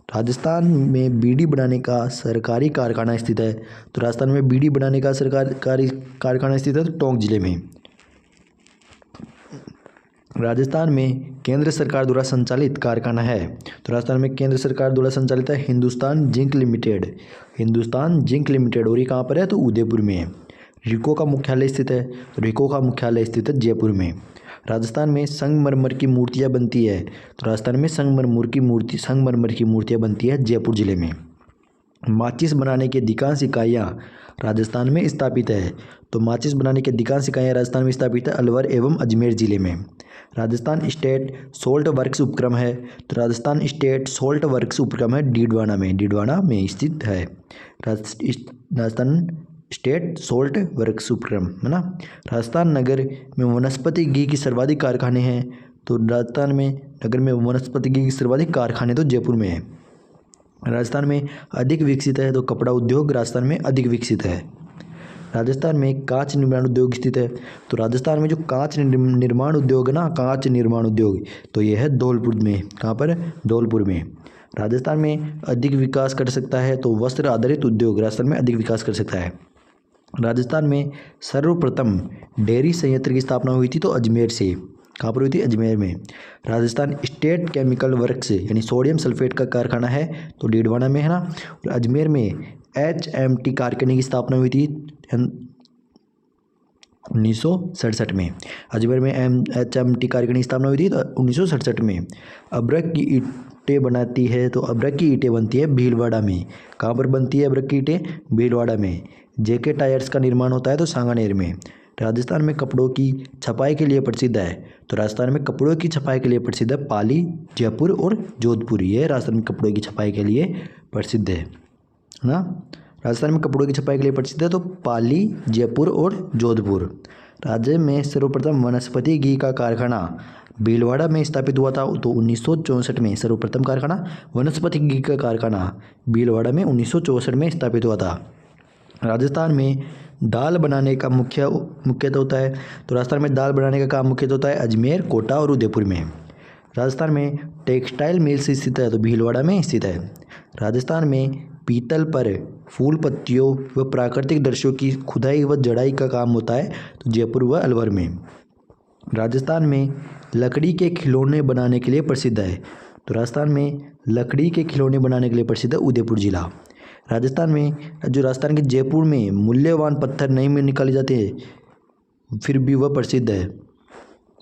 राजस्थान में बीड़ी बनाने का सरकारी कारखाना स्थित है, तो राजस्थान में बीड़ी बनाने का सरकारी कारखाना स्थित है तो टोंक जिले में। राजस्थान में केंद्र सरकार द्वारा संचालित कारखाना है, तो राजस्थान में केंद्र सरकार द्वारा संचालित है Hindustan zinc limited. Hindustan zinc limited, और ये कहाँ पर है? तो उदयपुर में है। रिको का मुख्यालय स्थित है, तो रिको का मुख्यालय स्थित है जयपुर में। राजस्थान में संगमरमर की मूर्तियाँ बनती है, तो राजस्थान में संगमरमर की मूर्तियाँ बनती है जयपुर जिले में। माचिस बनाने की अधिकांश इकाइयाँ राजस्थान में स्थापित है, तो माचिस बनाने की अधिकांश इकाइयाँ राजस्थान में स्थापित है अलवर एवं अजमेर जिले में। राजस्थान स्टेट सोल्ट वर्क्स उपक्रम है, तो राजस्थान स्टेट सोल्ट वर्क्स उपक्रम है डीडवाना में स्थित है। राजस्थान स्टेट सोल्ट वर्क्स उपक्रम है ना। राजस्थान नगर में वनस्पति घी की सर्वाधिक कारखाने हैं, तो राजस्थान में नगर में वनस्पति घी की सर्वाधिक कारखाने तो जयपुर में है। राजस्थान में अधिक विकसित है तो कपड़ा उद्योग राजस्थान में अधिक विकसित है। राजस्थान में कांच निर्माण उद्योग स्थित है, तो राजस्थान में जो कांच निर्माण उद्योग है ना, कांच निर्माण उद्योग, तो यह है धौलपुर में। कहाँ पर? धौलपुर में। राजस्थान में अधिक विकास कर सकता है तो वस्त्र आधारित उद्योग राजस्थान में अधिक विकास कर सकता है। राजस्थान में सर्वप्रथम डेयरी संयंत्र की स्थापना हुई थी तो अजमेर से। कहाँ पर हुई थी? अजमेर में। राजस्थान स्टेट केमिकल वर्क्स यानी सोडियम सल्फेट का कारखाना है तो डीडवाना में है ना। और अजमेर में HMT कारखाने की स्थापना हुई थी 1967 में। अजमेर में HMT कारखाने की स्थापना हुई थी तो 1967 में। अभ्रक की ईंटें बनाती है, तो अभ्रक की ईंटें बनती है भीलवाड़ा में। कहाँ पर बनती है अभ्रक की ईंटें? भीलवाड़ा में। JK टायर्स का निर्माण होता है तो सांगानेर में। राजस्थान में कपड़ों की छपाई के लिए प्रसिद्ध है, तो राजस्थान में कपड़ों की छपाई के लिए प्रसिद्ध है पाली, जयपुर और जोधपुर। ये राजस्थान में कपड़ों की छपाई के लिए प्रसिद्ध है ना। राजस्थान में कपड़ों की छपाई के लिए प्रसिद्ध है तो पाली, जयपुर और जोधपुर। राज्य में सर्वप्रथम वनस्पति घी का कारखाना भीलवाड़ा में स्थापित हुआ था तो 1964 में। सर्वप्रथम कारखाना वनस्पति घी का कारखाना भीलवाड़ा में 1964 में स्थापित हुआ था। राजस्थान में दाल बनाने का मुख्यतः होता है, तो राजस्थान में दाल बनाने का काम मुख्यतः होता है अजमेर, कोटा और उदयपुर में। राजस्थान में टेक्सटाइल मिल्स स्थित है तो भीलवाड़ा में स्थित है। राजस्थान में पीतल पर फूल पत्तियों व प्राकृतिक दृश्यों की खुदाई व जड़ाई का काम होता है तो जयपुर व अलवर में। राजस्थान में लकड़ी के खिलौने बनाने के लिए प्रसिद्ध है, तो राजस्थान में लकड़ी के खिलौने बनाने के लिए प्रसिद्ध है उदयपुर जिला। राजस्थान के जयपुर में मूल्यवान पत्थर नहीं में निकाले जाते हैं फिर भी वह प्रसिद्ध है।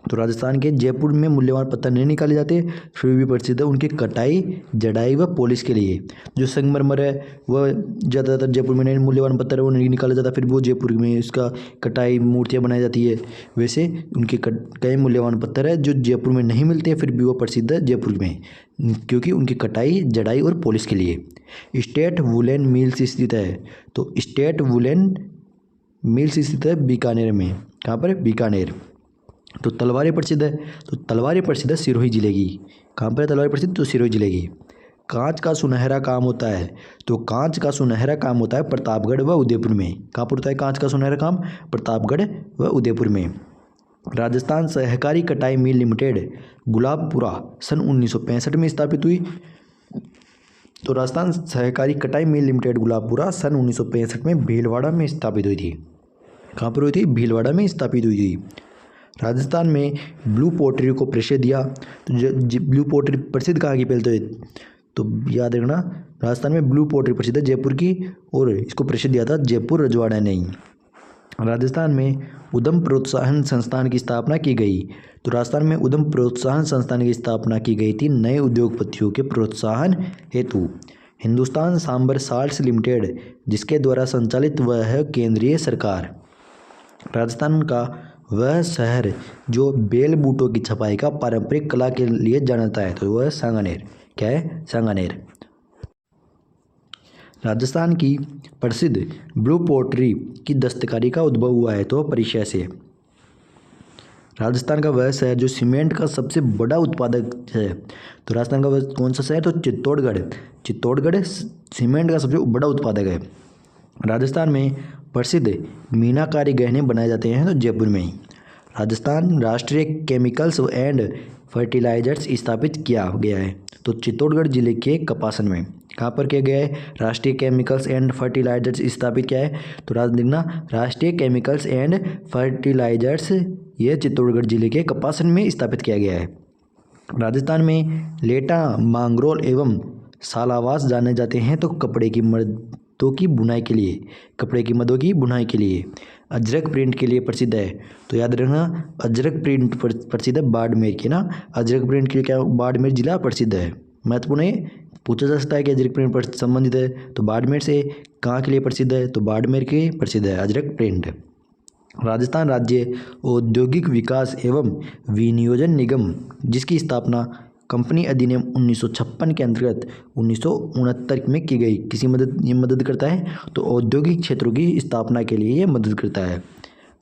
तो राजस्थान के जयपुर में मूल्यवान पत्थर नहीं निकाले जाते फिर भी प्रसिद्ध है उनकी कटाई, जड़ाई व पॉलिश के लिए। जो संगमरमर है वह ज़्यादातर जयपुर में नहीं, मूल्यवान पत्थर है वो नहीं निकाला जाता फिर भी वो जयपुर में इसका कटाई, मूर्तियाँ बनाई जाती है। वैसे उनके कई मूल्यवान पत्थर है जो जयपुर में नहीं मिलते हैं फिर भी वो प्रसिद्ध है जयपुर में, क्योंकि उनकी कटाई, जड़ाई और पॉलिश के लिए। स्टेट वुलन मिल्स स्थित है, तो स्टेट वुलन मिल्स स्थित है बीकानेर में। कहाँ पर? बीकानेर। तो तलवारें प्रसिद्ध है, तो तलवारें प्रसिद्ध है सिरोही जिले की। कहाँ पर है तलवारें प्रसिद्ध? तो सिरोही जिले की। कांच का सुनहरा काम होता है, तो कांच का सुनहरा काम होता है प्रतापगढ़ व उदयपुर में। कहाँ पर होता है कांच का सुनहरा काम? प्रतापगढ़ व उदयपुर में। राजस्थान सहकारी कटाई मिल लिमिटेड गुलाबपुरा सन 1965 में स्थापित हुई। तो राजस्थान सहकारी कटाई मिल लिमिटेड गुलाबपुरा सन 1965 में भीलवाड़ा में स्थापित हुई थी। कहाँ पर हुई थी? भीलवाड़ा में स्थापित हुई थी। राजस्थान में ब्लू पोट्री को प्रसिद्ध दिया, तो ब्लू पोट्री प्रसिद्ध कहाँ की पहले तो याद रखना, राजस्थान में ब्लू पोट्री प्रसिद्ध है जयपुर की, और इसको प्रसिद्ध दिया था जयपुर रजवाड़ा ने ही। राजस्थान में उद्यम प्रोत्साहन संस्थान की स्थापना की गई, तो राजस्थान में उद्यम प्रोत्साहन संस्थान की स्थापना की गई थी नए उद्योगपतियों के प्रोत्साहन हेतु। हिंदुस्तान सांबर साल्ट्स लिमिटेड जिसके द्वारा संचालित वह है केंद्रीय सरकार। राजस्थान का वह शहर जो बेल बूटों की छपाई का पारंपरिक कला के लिए जाना जाता है, तो वह सांगानेर। क्या है? सांगानेर। राजस्थान की प्रसिद्ध ब्लू पोट्री की दस्तकारी का उद्भव हुआ है, तो परिचय से। राजस्थान का वह शहर जो सीमेंट का सबसे बड़ा उत्पादक है, तो राजस्थान का वह कौन सा शहर? तो चित्तौड़गढ़। चित्तौड़गढ़ सीमेंट का सबसे बड़ा उत्पादक है। राजस्थान में प्रसिद्ध मीनाकारी गहने बनाए जाते हैं, तो जयपुर में ही। राजस्थान राष्ट्रीय केमिकल्स एंड फर्टिलाइजर्स स्थापित किया गया है, तो चित्तौड़गढ़ जिले के कपासन में। कहाँ पर किया गया है? राष्ट्रीय केमिकल्स एंड फर्टिलाइजर्स स्थापित किया है, तो राष्ट्रीय केमिकल्स एंड फर्टिलाइजर्स ये चित्तौड़गढ़ जिले के कपासन में स्थापित किया गया है। राजस्थान में लेटा, मांगरोल एवं सालावास जाने जाते हैं, तो कपड़े की मदों की बुनाई के लिए, कपड़े की मदों की बुनाई के लिए। अजरक प्रिंट के लिए प्रसिद्ध है, तो याद रखना अजरक प्रिंट प्रसिद्ध है बाड़मेर के ना। अजरक प्रिंट के लिए क्या बाड़मेर जिला प्रसिद्ध है। महत्वपूर्ण है, पूछा जा सकता है कि अजरक प्रिंट पर संबंधित है, तो बाड़मेर से कहाँ के लिए प्रसिद्ध है? तो बाड़मेर के प्रसिद्ध है अजरक प्रिंट। राजस्थान राज्य औद्योगिक विकास एवं विनियोजन निगम जिसकी स्थापना कंपनी अधिनियम 1956 के अंतर्गत 1969 में की गई, किसी मदद करता है? तो औद्योगिक क्षेत्रों की स्थापना के लिए ये मदद करता है।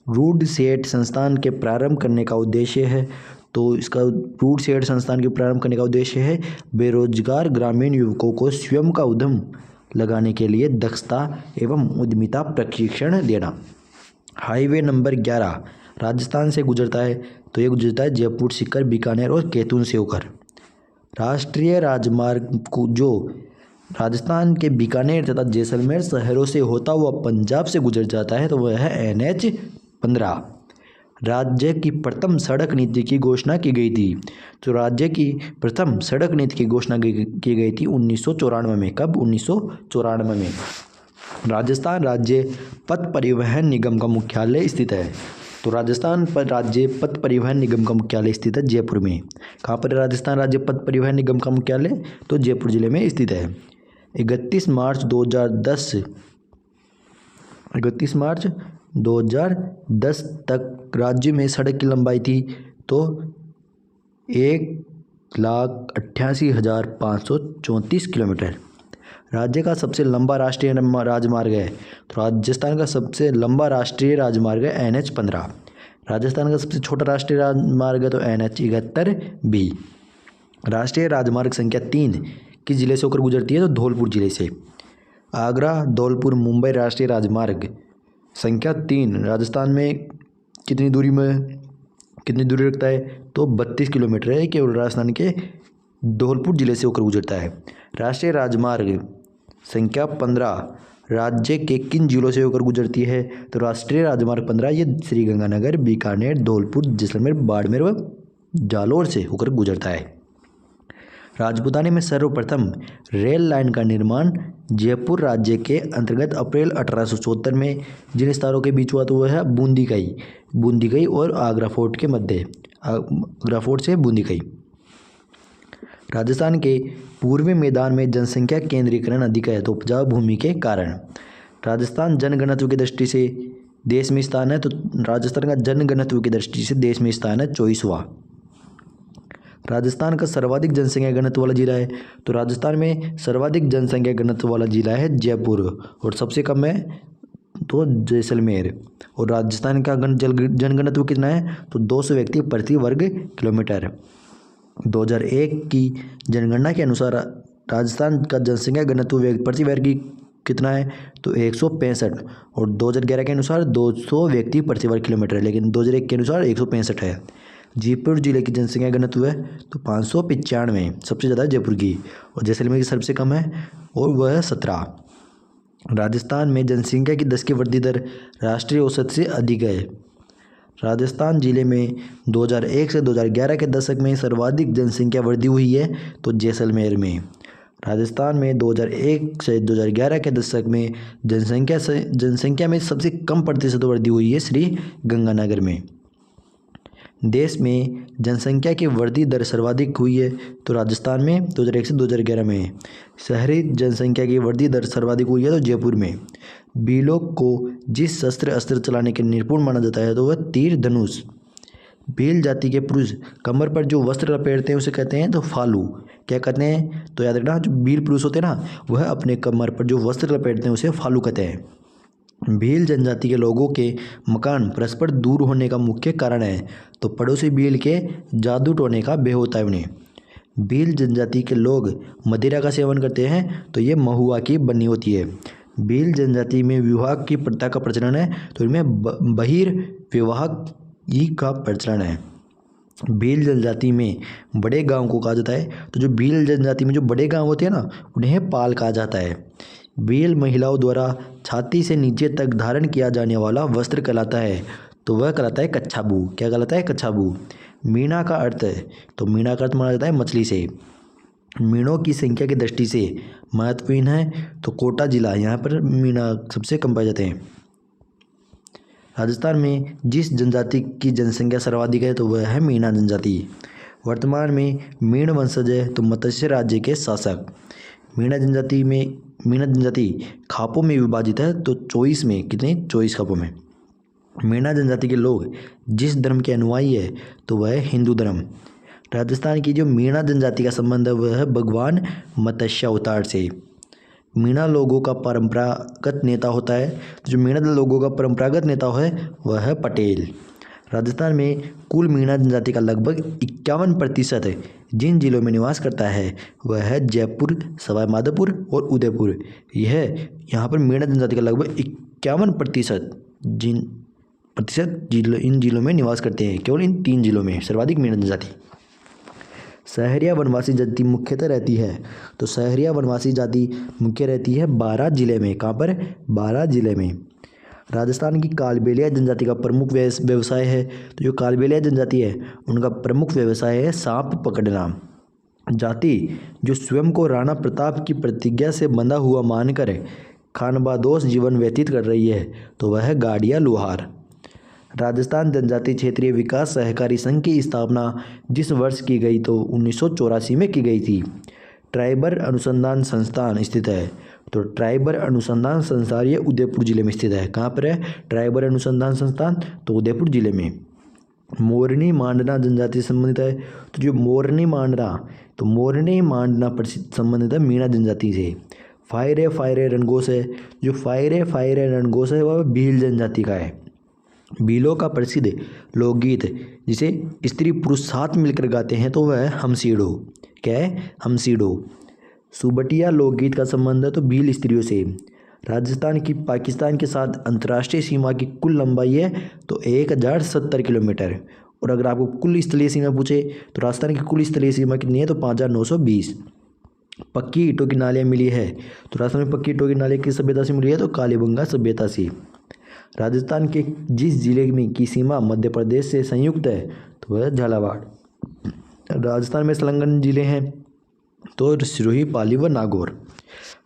रूड सेट संस्थान के प्रारंभ करने का उद्देश्य है, तो इसका रूड सेट संस्थान के प्रारंभ करने का उद्देश्य है बेरोजगार ग्रामीण युवकों को स्वयं का उद्यम लगाने के लिए दक्षता एवं उद्यमिता प्रशिक्षण देना। हाईवे नंबर 11 राजस्थान से गुजरता है, तो ये गुजरता है जयपुर, सीकर, बीकानेर और कैथून से होकर। राष्ट्रीय राजमार्ग को जो राजस्थान के बीकानेर तथा जैसलमेर शहरों से होता हुआ पंजाब से गुजर जाता है, तो वह है NH 15। राज्य की प्रथम सड़क नीति की घोषणा की गई थी, तो राज्य की प्रथम सड़क नीति की घोषणा की गई थी 1994 में। कब? 1994 में। राजस्थान राज्य पथ परिवहन निगम का मुख्यालय स्थित है, तो राजस्थान पर राज्य पथ परिवहन निगम का मुख्यालय स्थित है जयपुर में। कहाँ पर राजस्थान राज्य पथ परिवहन निगम का मुख्यालय? तो जयपुर जिले में स्थित है। 31 मार्च 2010 तक राज्य में सड़क की लंबाई थी तो 1,88,534 किलोमीटर। राज्य का सबसे लंबा राष्ट्रीय राजमार्ग है, तो राजस्थान का सबसे लंबा राष्ट्रीय राजमार्ग है NH 15। राजस्थान का सबसे छोटा राष्ट्रीय राजमार्ग है तो NH 71B। राष्ट्रीय राजमार्ग संख्या 3 किस जिले से होकर गुजरती है? तो धौलपुर जिले से। आगरा धौलपुर मुंबई राष्ट्रीय राजमार्ग संख्या 3 राजस्थान में कितनी दूरी रखता है? तो 32 किलोमीटर है, केवल राजस्थान के धौलपुर जिले से होकर गुजरता है। राष्ट्रीय राजमार्ग संख्या 15 राज्य के किन जिलों से होकर गुजरती है? तो राष्ट्रीय राजमार्ग 15 ये श्रीगंगानगर, बीकानेर, धौलपुर, जैसलमेर, बाड़मेर व जालोर से होकर गुजरता है। राजपूताने में सर्वप्रथम रेल लाइन का निर्माण जयपुर राज्य के अंतर्गत अप्रैल 1874 में जिन स्थानों के बीच हुआ तो वह है बूंदीगई और आगरा फोर्ट के मध्य, आगरा फोर्ट से बूंदीगई। राजस्थान के पूर्वी मैदान में जनसंख्या केंद्रीकरण अधिक है तो उपजाऊ भूमि के कारण। राजस्थान जनघनत्व की दृष्टि से देश में स्थान है तो राजस्थान का जनघनत्व की दृष्टि से देश में स्थान है 24वां। राजस्थान का सर्वाधिक जनसंख्या घनत्व वाला जिला है तो राजस्थान में सर्वाधिक जनसंख्या घनत्व वाला जिला है जयपुर और सबसे कम है तो जैसलमेर। और राजस्थान का जनघनत्व कितना है तो 200 व्यक्ति प्रति वर्ग किलोमीटर। 2001 की जनगणना के अनुसार राजस्थान का जनसंख्या घनत्व प्रति वर्ग कितना है तो 165 और 2011 के अनुसार 200 व्यक्ति प्रति वर्ग किलोमीटर है, लेकिन 2001 के अनुसार 165 है। जयपुर जिले की जनसंख्या घनत्व है तो 595, सबसे ज़्यादा जयपुर की, और जैसलमेर की सबसे कम है और वह है 17। राजस्थान में जनसंख्या की 10 की वृद्धि दर राष्ट्रीय औसत से अधिक है। राजस्थान जिले में 2001 से 2011 के दशक में सर्वाधिक जनसंख्या वृद्धि हुई है तो जैसलमेर में। राजस्थान में 2001 से 2011 के दशक में जनसंख्या में सबसे कम प्रतिशत वृद्धि हुई है श्री गंगानगर में। देश में जनसंख्या की वृद्धि दर सर्वाधिक हुई है तो राजस्थान में 2001 से 2011 में। शहरी जनसंख्या की वृद्धि दर सर्वाधिक हुई है तो जयपुर में। भीलों को जिस अस्त्र चलाने के निपुण माना जाता है तो वह तीर धनुष। भील जाति के पुरुष कमर पर जो वस्त्र लपेटते हैं उसे कहते हैं तो फालू। क्या कहते हैं तो याद रखना, जो भील पुरुष होते हैं ना वह अपने कमर पर जो वस्त्र लपेटते हैं उसे फालू कहते हैं। भील जनजाति के लोगों के मकान परस्पर दूर होने का मुख्य कारण है तो पड़ोसी भील के जादू टोने का भय होता है उन्हें। भील जनजाति के लोग मदिरा का सेवन करते हैं तो ये महुआ की बनी होती है। भील जनजाति में विवाह की प्रथा का प्रचलन है तो इनमें बहिर्विवाह का प्रचलन है। भील जनजाति में बड़े गांव को कहा जाता है तो जो भील जनजाति में जो बड़े गांव होते हैं ना उन्हें पाल कहा जाता है। भील महिलाओं द्वारा छाती से नीचे तक धारण किया जाने वाला वस्त्र कहलाता है तो वह कहलाता है कच्छाबू। क्या कहलाता है? कच्छाबू। मीणा का अर्थ है तो मीणा का अर्थ माना जाता है मछली से। मीणों की संख्या की दृष्टि से महत्वपूर्ण है तो कोटा जिला, यहाँ पर मीणा सबसे कम पाए जाते हैं। राजस्थान में जिस जनजाति की जनसंख्या सर्वाधिक है तो वह है मीणा जनजाति। वर्तमान में मीण वंशज है तो मत्स्य राज्य के शासक। मीणा जनजाति खापों में विभाजित है तो 24 में, कितने 24 खापों में। मीणा जनजाति के लोग जिस धर्म के अनुयायी है तो वह है हिंदू धर्म। राजस्थान की जो मीणा जनजाति का संबंध है वह है भगवान मत्स्य अवतार से। मीणा लोगों का परंपरागत नेता होता है तो जो मीणा लोगों का परंपरागत नेता है वह है पटेल। राजस्थान में कुल मीणा जनजाति का लगभग 51% जिन जिलों में निवास करता है वह है जयपुर, सवाई माधोपुर और उदयपुर। यहाँ पर मीणा जनजाति का लगभग 51% इन जिलों में निवास करते हैं। केवल इन 3 जिलों में सर्वाधिक मीणा जनजाति। सहरिया वनवासी जाति मुख्यतः रहती है तो सहरिया वनवासी जाति मुख्य रहती है 12 जिले में। कहाँ पर? 12 जिले में। राजस्थान की कालबेलिया जनजाति का प्रमुख व्यवसाय है तो जो कालबेलिया जनजाति है उनका प्रमुख व्यवसाय है सांप पकड़ना। जाति जो स्वयं को राणा प्रताप की प्रतिज्ञा से बंधा हुआ मानकर खानबादोश जीवन व्यतीत कर रही है तो वह है गाड़िया लुहार। राजस्थान जनजाति क्षेत्रीय विकास सहकारी संघ की स्थापना जिस वर्ष की गई तो 1984 में की गई थी। ट्राइबर अनुसंधान संस्थान स्थित है तो ट्राइबर अनुसंधान संस्थान ये उदयपुर जिले में स्थित है। कहाँ पर है ट्राइबर अनुसंधान संस्थान? तो उदयपुर जिले में। मोरनी मांडना जनजाति संबंधित है तो जो मोरनी मांडना संबंधित है मीणा जनजाति से। फायरे रणघोष है, जो फायरे रणघोष है वह भील जनजाति का है। भीलों का प्रसिद्ध लोकगीत जिसे स्त्री पुरुष साथ मिलकर गाते हैं तो वह है हमसीडो। क्या है? हमसीडो। सुबटिया लोकगीत का संबंध है तो भील स्त्रियों से। राजस्थान की पाकिस्तान के साथ अंतर्राष्ट्रीय सीमा की कुल लंबाई है तो 1070 किलोमीटर। और अगर आपको कुल स्थलीय सीमा पूछे तो राजस्थान की कुल स्थलीय सीमा कितनी है तो 5920। पक्की ईंटों की नालियाँ मिली है तो राजस्थान में पक्की ईंटों की नालियाँ किस सभ्यता से मिली है तो कालीबंगा सभ्यता से। राजस्थान के जिस जिले में की सीमा मध्य प्रदेश से संयुक्त है तो वह झालावाड़। राजस्थान में संलग्न जिले हैं तो सिरोही, पाली व नागौर।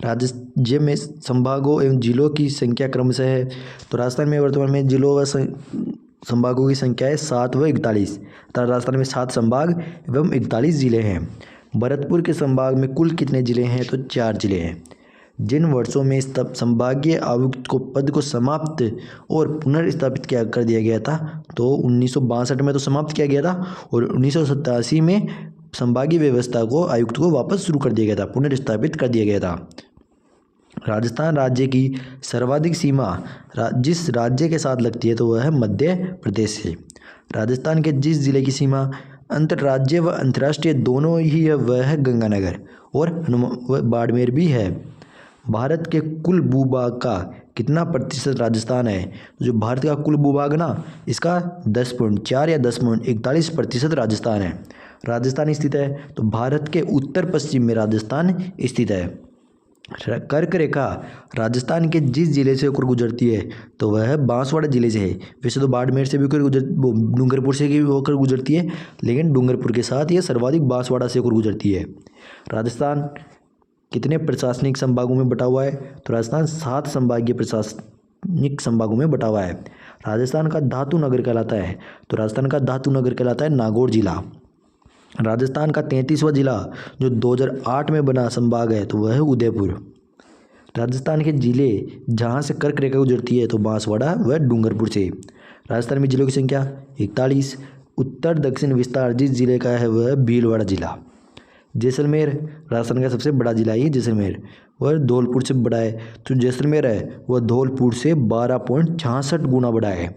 राज्य में संभागों एवं जिलों की संख्या क्रमशः है। तो राजस्थान में वर्तमान में जिलों व संभागों की संख्या है 7 व 41। राजस्थान में 7 संभाग एवं 41 जिले हैं। भरतपुर के संभाग में कुल कितने जिले हैं? तो 4 जिले हैं। जिन वर्षों में संभागीय आयुक्त को पद को समाप्त और पुनर्स्थापित कर दिया गया था, तो 1962 में तो समाप्त किया गया था और 1987 में संभागीय व्यवस्था को आयुक्त को वापस शुरू कर दिया गया था, पुनर्स्थापित कर दिया गया था। राजस्थान राज्य की सर्वाधिक सीमा जिस राज्य के साथ लगती है तो वह है मध्य प्रदेश से। राजस्थान के जिस जिले की सीमा अंतर्राज्यीय व अंतर्राष्ट्रीय दोनों ही है वह है गंगानगर और बाड़मेर भी है। भारत के कुल भूभाग का कितना प्रतिशत राजस्थान है? जो भारत का कुल भूभाग ना, इसका 10.4 या 10.41% राजस्थान है। राजस्थान स्थित है तो भारत के उत्तर पश्चिम में राजस्थान स्थित है। कर्क रेखा राजस्थान के जिस जिले से होकर गुजरती है तो वह है बांसवाड़ा जिले से है। वैसे तो बाड़मेर से भी होकर डूंगरपुर से भी होकर गुजरती है, लेकिन डूंगरपुर के साथ ये सर्वाधिक बांसवाड़ा से होकर गुजरती है। राजस्थान कितने प्रशासनिक संभागों में बटा हुआ है? तो राजस्थान 7 संभागीय प्रशासनिक संभागों में बटा हुआ है। राजस्थान का धातु नगर कहलाता है, तो राजस्थान का धातु नगर कहलाता है नागौर जिला। राजस्थान का 33वां जिला जो 2008 में बना संभाग है तो वह है उदयपुर। राजस्थान के जिले जहाँ से कर्क रेखा गुजरती है तो बांसवाड़ा व डूंगरपुर से। राजस्थान में जिलों की संख्या 41। उत्तर दक्षिण विस्तार जिस जिले का है वह भीलवाड़ा जिला। जैसलमेर राजस्थान का सबसे बड़ा जिला है जैसलमेर, वह धौलपुर से बड़ा है। तो जैसलमेर है वह धौलपुर से 12.66 गुना बड़ा है।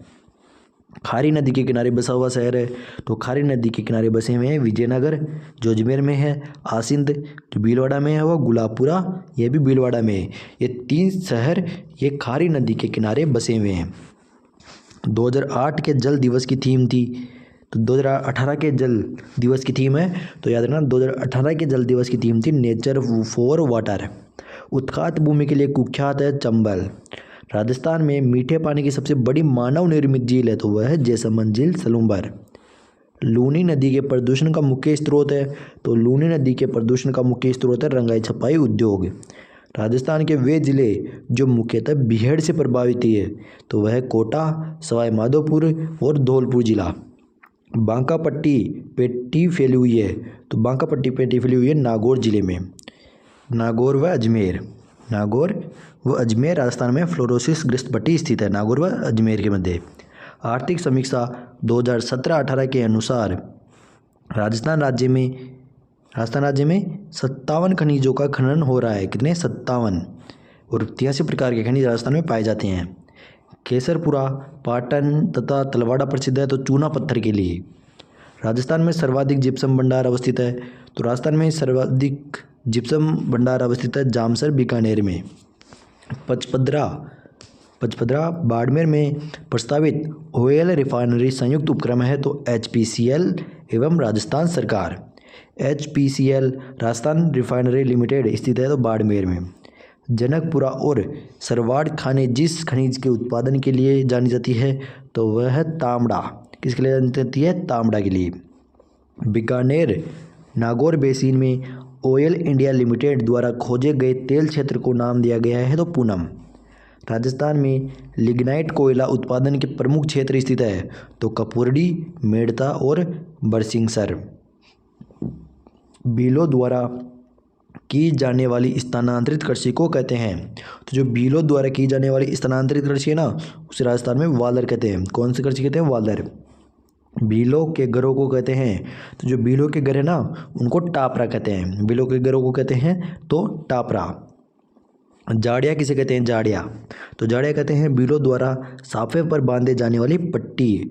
खारी नदी के किनारे बसा हुआ शहर है, तो खारी नदी के किनारे बसे हुए हैं विजयनगर जो अजमेर में है, आसिंद जो भीलवाड़ा में है, वह गुलाबपुरा यह भी भीलवाड़ा में है। ये 3 शहर ये खारी नदी के किनारे बसे हुए हैं। 2008 के जल दिवस की थीम थी, तो 2018 के जल दिवस की थीम है, तो याद रखना 2018 के जल दिवस की थीम थी नेचर फॉर वाटर। उत्खात भूमि के लिए कुख्यात है चंबल। राजस्थान में मीठे पानी की सबसे बड़ी मानव निर्मित झील है तो वह है जैसलमेर झील सलूम्बर। लूनी नदी के प्रदूषण का मुख्य स्रोत है, तो लूनी नदी के प्रदूषण का मुख्य स्रोत है रंगाई छपाई उद्योग। राजस्थान के वे जिले जो मुख्यतः बीहड़ से प्रभावित है तो वह कोटा, सवाई माधोपुर और धौलपुर जिला। बांका पट्टी पेटी फैली हुई है, तो बांका पट्टी पेटी फैली हुई है नागौर जिले में। नागौर व अजमेर राजस्थान में फ्लोरोसिस ग्रस्त पट्टी स्थित है, नागौर व अजमेर के मध्य। आर्थिक समीक्षा 2017-18 के अनुसार राजस्थान राज्य में 57 खनिजों का खनन हो रहा है। कितने? 57 और 83 प्रकार के खनिज राजस्थान में पाए जाते हैं। केसरपुरा, पाटन तथा तलवाड़ा प्रसिद्ध है तो चूना पत्थर के लिए। राजस्थान में सर्वाधिक जिप्सम भंडार अवस्थित है, तो राजस्थान में सर्वाधिक जिप्सम भंडार अवस्थित है जामसर बीकानेर में। पचपदरा बाड़मेर में प्रस्तावित ऑयल रिफाइनरी संयुक्त उपक्रम है तो HPCL एवं राजस्थान सरकार। HPCL राजस्थान रिफाइनरी लिमिटेड स्थित है तो बाड़मेर में। जनकपुरा और सरवाड़ खाने जिस खनिज के उत्पादन के लिए जानी जाती है तो वह है तांबा। किसके लिए जानी जाती है? तांबा के लिए। बीकानेर नागौर बेसिन में ऑयल इंडिया लिमिटेड द्वारा खोजे गए तेल क्षेत्र को नाम दिया गया है तो पूनम। राजस्थान में लिग्नाइट कोयला उत्पादन के प्रमुख क्षेत्र स्थित है तो कपूरडी, मेड़ता और बरसिंगसर। बीलों द्वारा की जाने वाली स्थानांतरित कृषि को कहते हैं, तो जो बीलों द्वारा की जाने वाली स्थानांतरित कृषि है ना उसे राजस्थान में वालर कहते हैं। कौन सी कृषि कहते हैं? वालर। बीलों के घरों को कहते हैं, तो जो बीलों के घर है ना उनको टापरा कहते हैं। बीलों के घरों को कहते हैं तो टापरा। जाड़िया किसे कहते हैं? जाड़िया। तो जाड़िया कहते हैं बीलों द्वारा साफे पर बांधे जाने वाली पट्टी,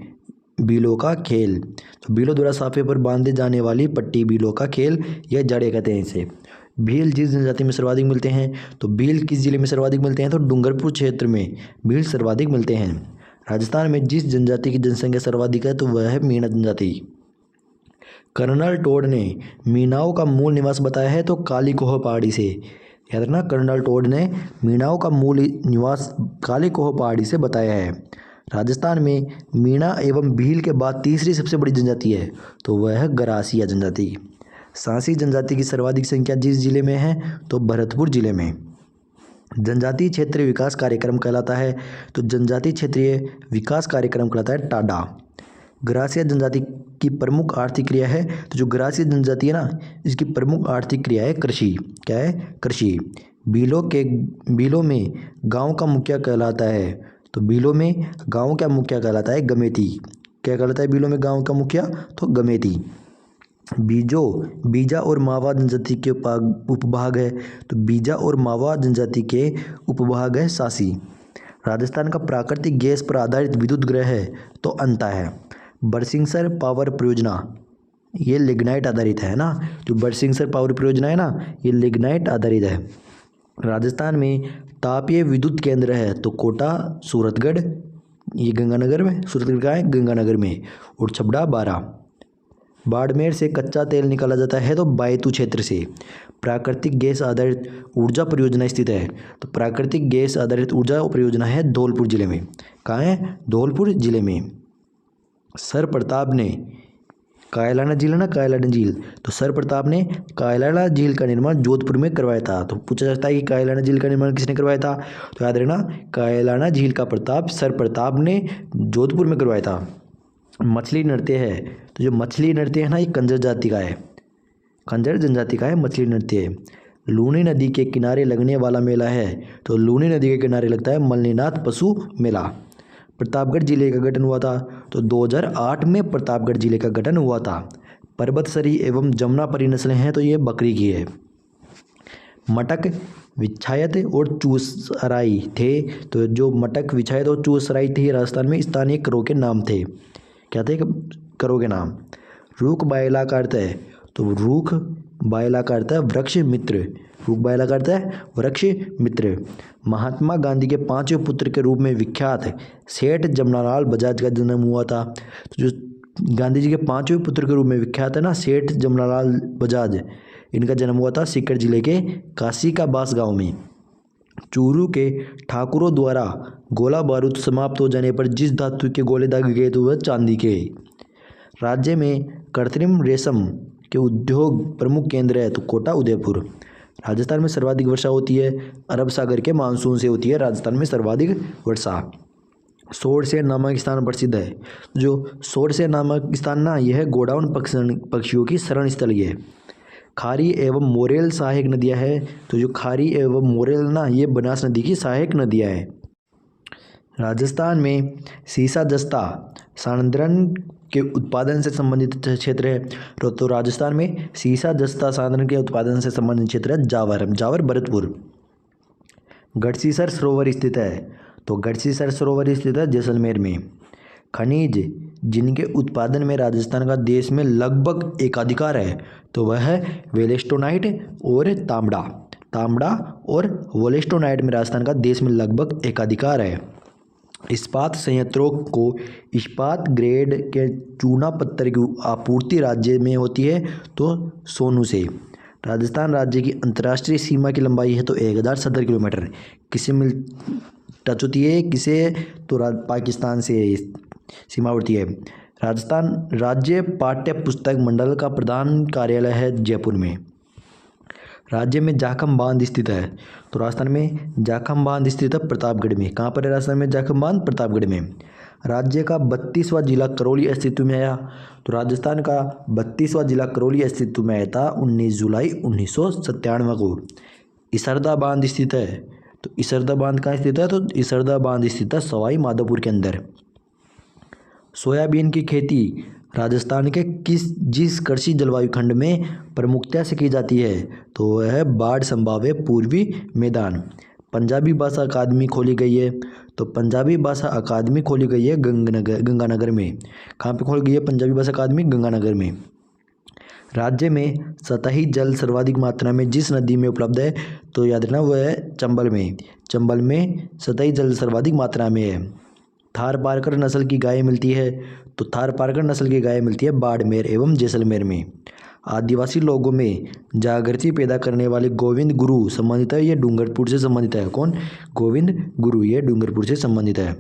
बीलों का खेल। तो बीलों द्वारा साफे पर बांधे जाने वाली पट्टी बीलों का खेल, यह जाड़िया कहते हैं इसे। भील जिस जनजाति में सर्वाधिक मिलते हैं, तो भील किस जिले में सर्वाधिक मिलते हैं? तो डूंगरपुर क्षेत्र में भील सर्वाधिक मिलते हैं। राजस्थान में जिस जनजाति की जनसंख्या सर्वाधिक है तो वह है मीणा जनजाति। कर्नल टोड ने मीणाओं का मूल निवास बताया है तो कालीकोह पहाड़ी से। याद रखना, कर्नल टोड ने मीणाओं का मूल निवास कालीकोह पहाड़ी से बताया है। राजस्थान में मीणा एवं भील के बाद तीसरी सबसे बड़ी जनजाति है तो वह है गरासिया जनजाति। सांसी जनजाति की सर्वाधिक संख्या जिस जिले में है तो भरतपुर जिले में। जनजातीय क्षेत्रीय विकास कार्यक्रम कहलाता है तो जनजातीय क्षेत्रीय विकास कार्यक्रम कहलाता है टाडा। ग्रासीय जनजाति की प्रमुख आर्थिक क्रिया है तो जो ग्रासीय जनजाति है ना, इसकी प्रमुख आर्थिक क्रिया है कृषि। क्या है? कृषि। बीलों में गांव का मुखिया कहलाता है तो बीलों में गांव का मुखिया कहलाता है गमेती। क्या कहलाता है बीलों में गांव का मुखिया? तो गमेती। बीजा और मावा जनजाति के उपभाग है तो बीजा और मावा जनजाति के उपभाग है सासी। राजस्थान का प्राकृतिक गैस पर आधारित विद्युत ग्रह है तो अंता है। बरसिंगसर पावर परियोजना ये लिग्नाइट आधारित है ना, जो बरसिंगसर पावर परियोजना है ना, ये लिग्नाइट आधारित है। राजस्थान में तापीय विद्युत केंद्र है तो कोटा सूरतगढ़, ये गंगानगर में, सूरतगढ़ का है गंगानगर में, और छबड़ा बारा। बाड़मेर से कच्चा तेल निकाला जाता है तो बायतू क्षेत्र से। प्राकृतिक गैस आधारित ऊर्जा परियोजना स्थित है तो प्राकृतिक गैस आधारित ऊर्जा परियोजना है धौलपुर जिले में। कहाँ है? धौलपुर जिले में। सर प्रताप ने कायलाना झील है ना, कायलाना झील, तो सर प्रताप ने कायलाना झील का निर्माण जोधपुर में करवाया था। तो पूछा जाता है कि कायलाना झील का निर्माण किसने करवाया था? तो याद रखना, कायलाना झील का प्रताप सर प्रताप ने जोधपुर में करवाया था। मछली नृत्य है तो जो मछली नृत्य है ना, ये कंजर जाति का है, कंजर जनजाति का है मछली नृत्य। लूनी नदी के किनारे लगने वाला मेला है तो लूनी नदी के किनारे लगता है मल्लीनाथ पशु मेला। प्रतापगढ़ जिले का गठन हुआ था तो 2008 में प्रतापगढ़ जिले का गठन हुआ था। पर्वतसरी एवं जमुनापरी नस्लें हैं तो ये बकरी की है। मटक, विछायत और चूसराई थे तो जो मटक, विछायत और चूसराई थे राजस्थान में स्थानीय करों के नाम थे। क्या थे? करों के नाम। रूख बायला का अर्थ है तो रूख बायला का अर्थ है वृक्ष मित्र। रूख बायला का अर्थ है वृक्ष मित्र। महात्मा गांधी के पांचवें पुत्र के रूप में विख्यात सेठ जमनालाल बजाज का जन्म हुआ था। तो जो गांधी जी के पांचवें पुत्र के रूप में विख्यात है ना, सेठ जमनालाल बजाज, इनका जन्म हुआ था सीकर जिले के काशी का बास गाँव में। चूरू के ठाकुरों द्वारा गोला बारूद समाप्त हो जाने पर जिस धातु के गोले दागे गए तो वह चांदी के। राज्य में कृत्रिम रेशम के उद्योग प्रमुख केंद्र है तो कोटा उदयपुर। राजस्थान में सर्वाधिक वर्षा होती है अरब सागर के मानसून से होती है राजस्थान में सर्वाधिक वर्षा। सोरसेर नामक स्थान प्रसिद्ध है। जो सोरसेर नामक स्थान ना, यह गोडाउन पक्षियों की शरण स्थल है। खारी एवं मोरेल सहायक नदियां है तो जो खारी एवं मोरेल ना, ये बनास नदी की सहायक नदियां हैं। राजस्थान में सीसा जस्ता सांद्रण के उत्पादन से संबंधित क्षेत्र है तो राजस्थान में सीसा जस्ता सांद्रण के उत्पादन से संबंधित क्षेत्र है जावर भरतपुर। गढ़सीसर सरोवर स्थित है तो गढ़सीसर सरोवर स्थित है जैसलमेर में। खनिज जिनके उत्पादन में राजस्थान का देश में लगभग एकाधिकार है तो वह है वेलेस्टोनाइट और तांबड़ा और वोलेस्टोनाइट में राजस्थान का देश में लगभग एकाधिकार है। इस्पात संयंत्रों को इस्पात ग्रेड के चूना पत्थर की आपूर्ति राज्य में होती है तो सोनू से। राजस्थान राज्य की अंतर्राष्ट्रीय सीमा की लंबाई है तो 1070 किलोमीटर। किसे मिल टच होती है? किसे? तो पाकिस्तान से सीमावर्ती है। राजस्थान राज्य पाठ्य पुस्तक मंडल का प्रधान कार्यालय है जयपुर में। राज्य में जाखम बांध स्थित है तो राजस्थान में जाखम बांध स्थित है प्रतापगढ़ में। कहाँ पर है राजस्थान में जाखम बांध? प्रतापगढ़ में। राज्य का 32वां जिला करौली अस्तित्व में आया तो राजस्थान का 32वां जिला करौली अस्तित्व में आया था 19 जुलाई 1997 को। इसरदा बांध स्थित है तो इसरदा बांध कहाँ स्थित है? तो इसरदा बांध स्थित है सवाई माधोपुर के अंदर। सोयाबीन की खेती राजस्थान के जिस कृषि जलवायु खंड में प्रमुखता से की जाती है तो वह है बाढ़ संभाव्य पूर्वी मैदान। पंजाबी भाषा अकादमी खोली गई है तो पंजाबी भाषा अकादमी खोली गई है गंगानगर में। कहाँ पे खोली गई है पंजाबी भाषा अकादमी? गंगानगर में। राज्य में सतही जल सर्वाधिक मात्रा में जिस नदी में उपलब्ध है तो याद रखना वह है चंबल में। चंबल में सतही जल सर्वाधिक मात्रा में है। थार पारकर नस्ल की गाय मिलती है तो थार पारकर नस्ल की गाय मिलती है बाड़मेर एवं जैसलमेर में। आदिवासी लोगों में जागृति पैदा करने वाले गोविंद गुरु संबंधित है, ये डूंगरपुर से संबंधित है। कौन? गोविंद गुरु, ये डूंगरपुर से संबंधित है।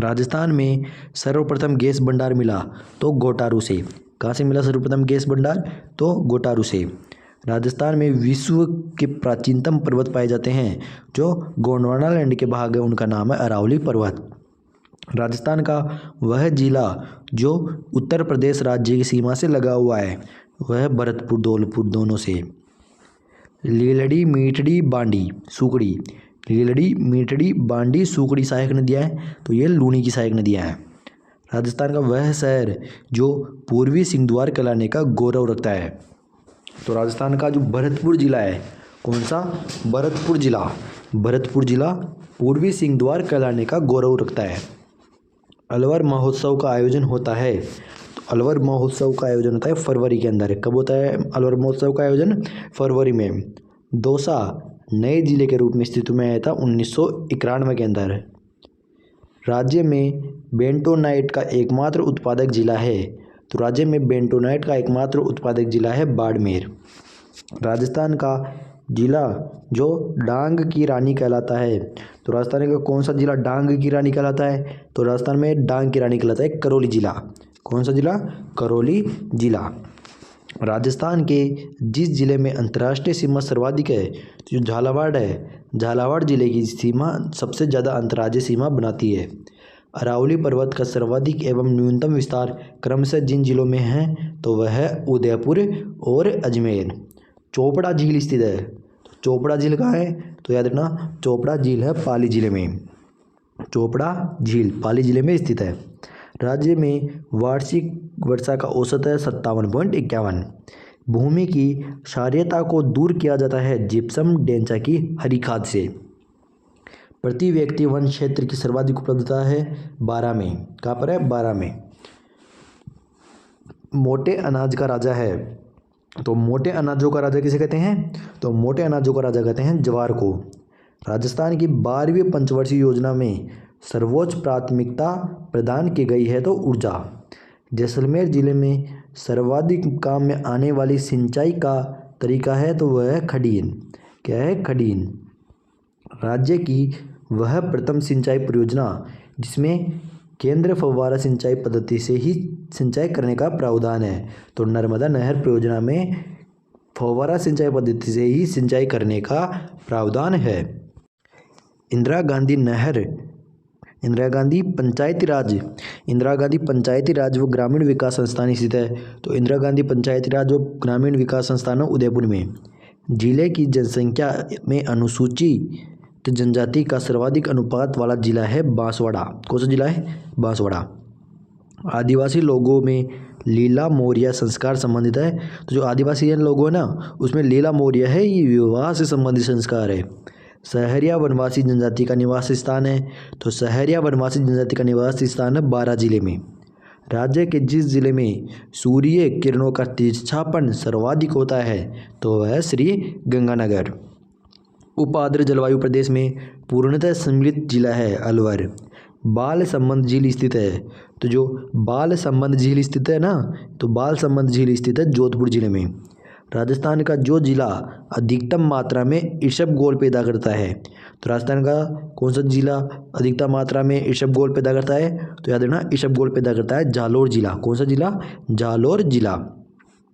राजस्थान में सर्वप्रथम गैस भंडार मिला तो घोटारू से। कहाँ से मिला सर्वप्रथम गैस भंडार? तो गोटारू से। राजस्थान में विश्व के प्राचीनतम पर्वत पाए जाते हैं जो गोंडवाना लैंड के भाग है, उनका नाम है अरावली पर्वत। राजस्थान का वह जिला जो उत्तर प्रदेश राज्य की सीमा से लगा हुआ है वह भरतपुर धौलपुर दोनों से। लीलड़ी मीठड़ी बांडी सुकड़ी, लीलड़ी मीठड़ी बांडी सुकड़ी सहायक नदियाँ हैं, तो ये लूनी की सहायक नदियाँ हैं। राजस्थान का वह शहर जो पूर्वी सिंहद्वार कहलाने का गौरव रखता है, तो राजस्थान का जो भरतपुर जिला है, कौन सा? भरतपुर जिला। भरतपुर जिला पूर्वी सिंहद्वार कहलाने का गौरव रखता है। अलवर महोत्सव का आयोजन होता है, तो अलवर महोत्सव का आयोजन होता है फरवरी के अंदर। कब होता है अलवर महोत्सव का आयोजन? फरवरी में। दौसा नए जिले के रूप में अस्तित्व में आया था 1991 के अंदर। राज्य में बेंटोनाइट का एकमात्र उत्पादक जिला है, तो राज्य में बेंटोनाइट का एकमात्र उत्पादक जिला है बाड़मेर। राजस्थान का जिला जो डांग की रानी कहलाता है, तो राजस्थान का कौन सा जिला डांग की रानी कहलाता है? तो राजस्थान में डांग की रानी कहलाता है करौली जिला। कौन सा जिला? करौली जिला। राजस्थान के जिस जिले में अंतर्राष्ट्रीय सीमा सर्वाधिक है, तो जो झालावाड़ है, झालावाड़ जिले की सीमा सबसे ज़्यादा अंतर्राज्यीय सीमा बनाती है। अरावली पर्वत का सर्वाधिक एवं न्यूनतम विस्तार क्रमशः जिन जिलों में है, तो वह है उदयपुर और अजमेर। चोपड़ा झील स्थित है, चोपड़ा झील कहाँ है? तो याद रखना चोपड़ा झील है पाली जिले में। चोपड़ा झील पाली जिले में स्थित है। राज्य में वार्षिक वर्षा का औसत है 57.51। भूमि की क्षारीयता को दूर किया जाता है जिप्सम डेंचा की हरी खाद से। प्रति व्यक्ति वन क्षेत्र की सर्वाधिक उपलब्धता है 12 में। कहाँ पर है? 12 में। मोटे अनाज का राजा है, तो मोटे अनाजों का राजा किसे कहते हैं? तो मोटे अनाजों का राजा कहते हैं ज्वार को। राजस्थान की 12वीं पंचवर्षीय योजना में सर्वोच्च प्राथमिकता प्रदान की गई है तो ऊर्जा। जैसलमेर जिले में सर्वाधिक काम में आने वाली सिंचाई का तरीका है, तो वह है खडीन। क्या है? खडीन। राज्य की वह प्रथम सिंचाई परियोजना जिसमें केंद्र फव्वारा सिंचाई पद्धति से ही सिंचाई करने का प्रावधान है, तो नर्मदा नहर परियोजना में फव्वारा सिंचाई पद्धति से ही सिंचाई करने का प्रावधान है। इंदिरा गांधी नहर, इंदिरा गांधी पंचायती राज व ग्रामीण विकास संस्थान स्थित है, तो इंदिरा गांधी पंचायती राज व ग्रामीण विकास संस्थान उदयपुर में। जिले की जनसंख्या में अनुसूचित जनजाति का सर्वाधिक अनुपात वाला जिला है बांसवाड़ा। कौन सा जिला है? बांसवाड़ा। आदिवासी लोगों में लीला मोरिया संस्कार संबंधित है, तो जो आदिवासी लोग हैं ना उसमें लीला मोरिया है, ये विवाह से संबंधित संस्कार है। सहरिया वनवासी जनजाति का निवास स्थान है, तो सहरिया वनवासी जनजाति का निवास स्थान है 12 जिले में। राज्य के जिस जिले में सूर्य किरणों का तिरछापन सर्वाधिक होता है, तो वह है श्री गंगानगर। उप आर्द्र जलवायु प्रदेश में पूर्णतः सम्मिलित जिला है अलवर। बाल संबंध झील स्थित है, तो जो बाल संबंध झील स्थित है ना, तो बाल संबंध झील स्थित है जोधपुर जिले में। राजस्थान का जो जिला अधिकतम मात्रा में इसबगोल पैदा करता है, तो राजस्थान का कौन सा जिला अधिकतम मात्रा में इसबगोल पैदा करता है? तो याद रखना इसबगोल पैदा करता है जालोर जिला। कौन सा जिला? जालोर जिला।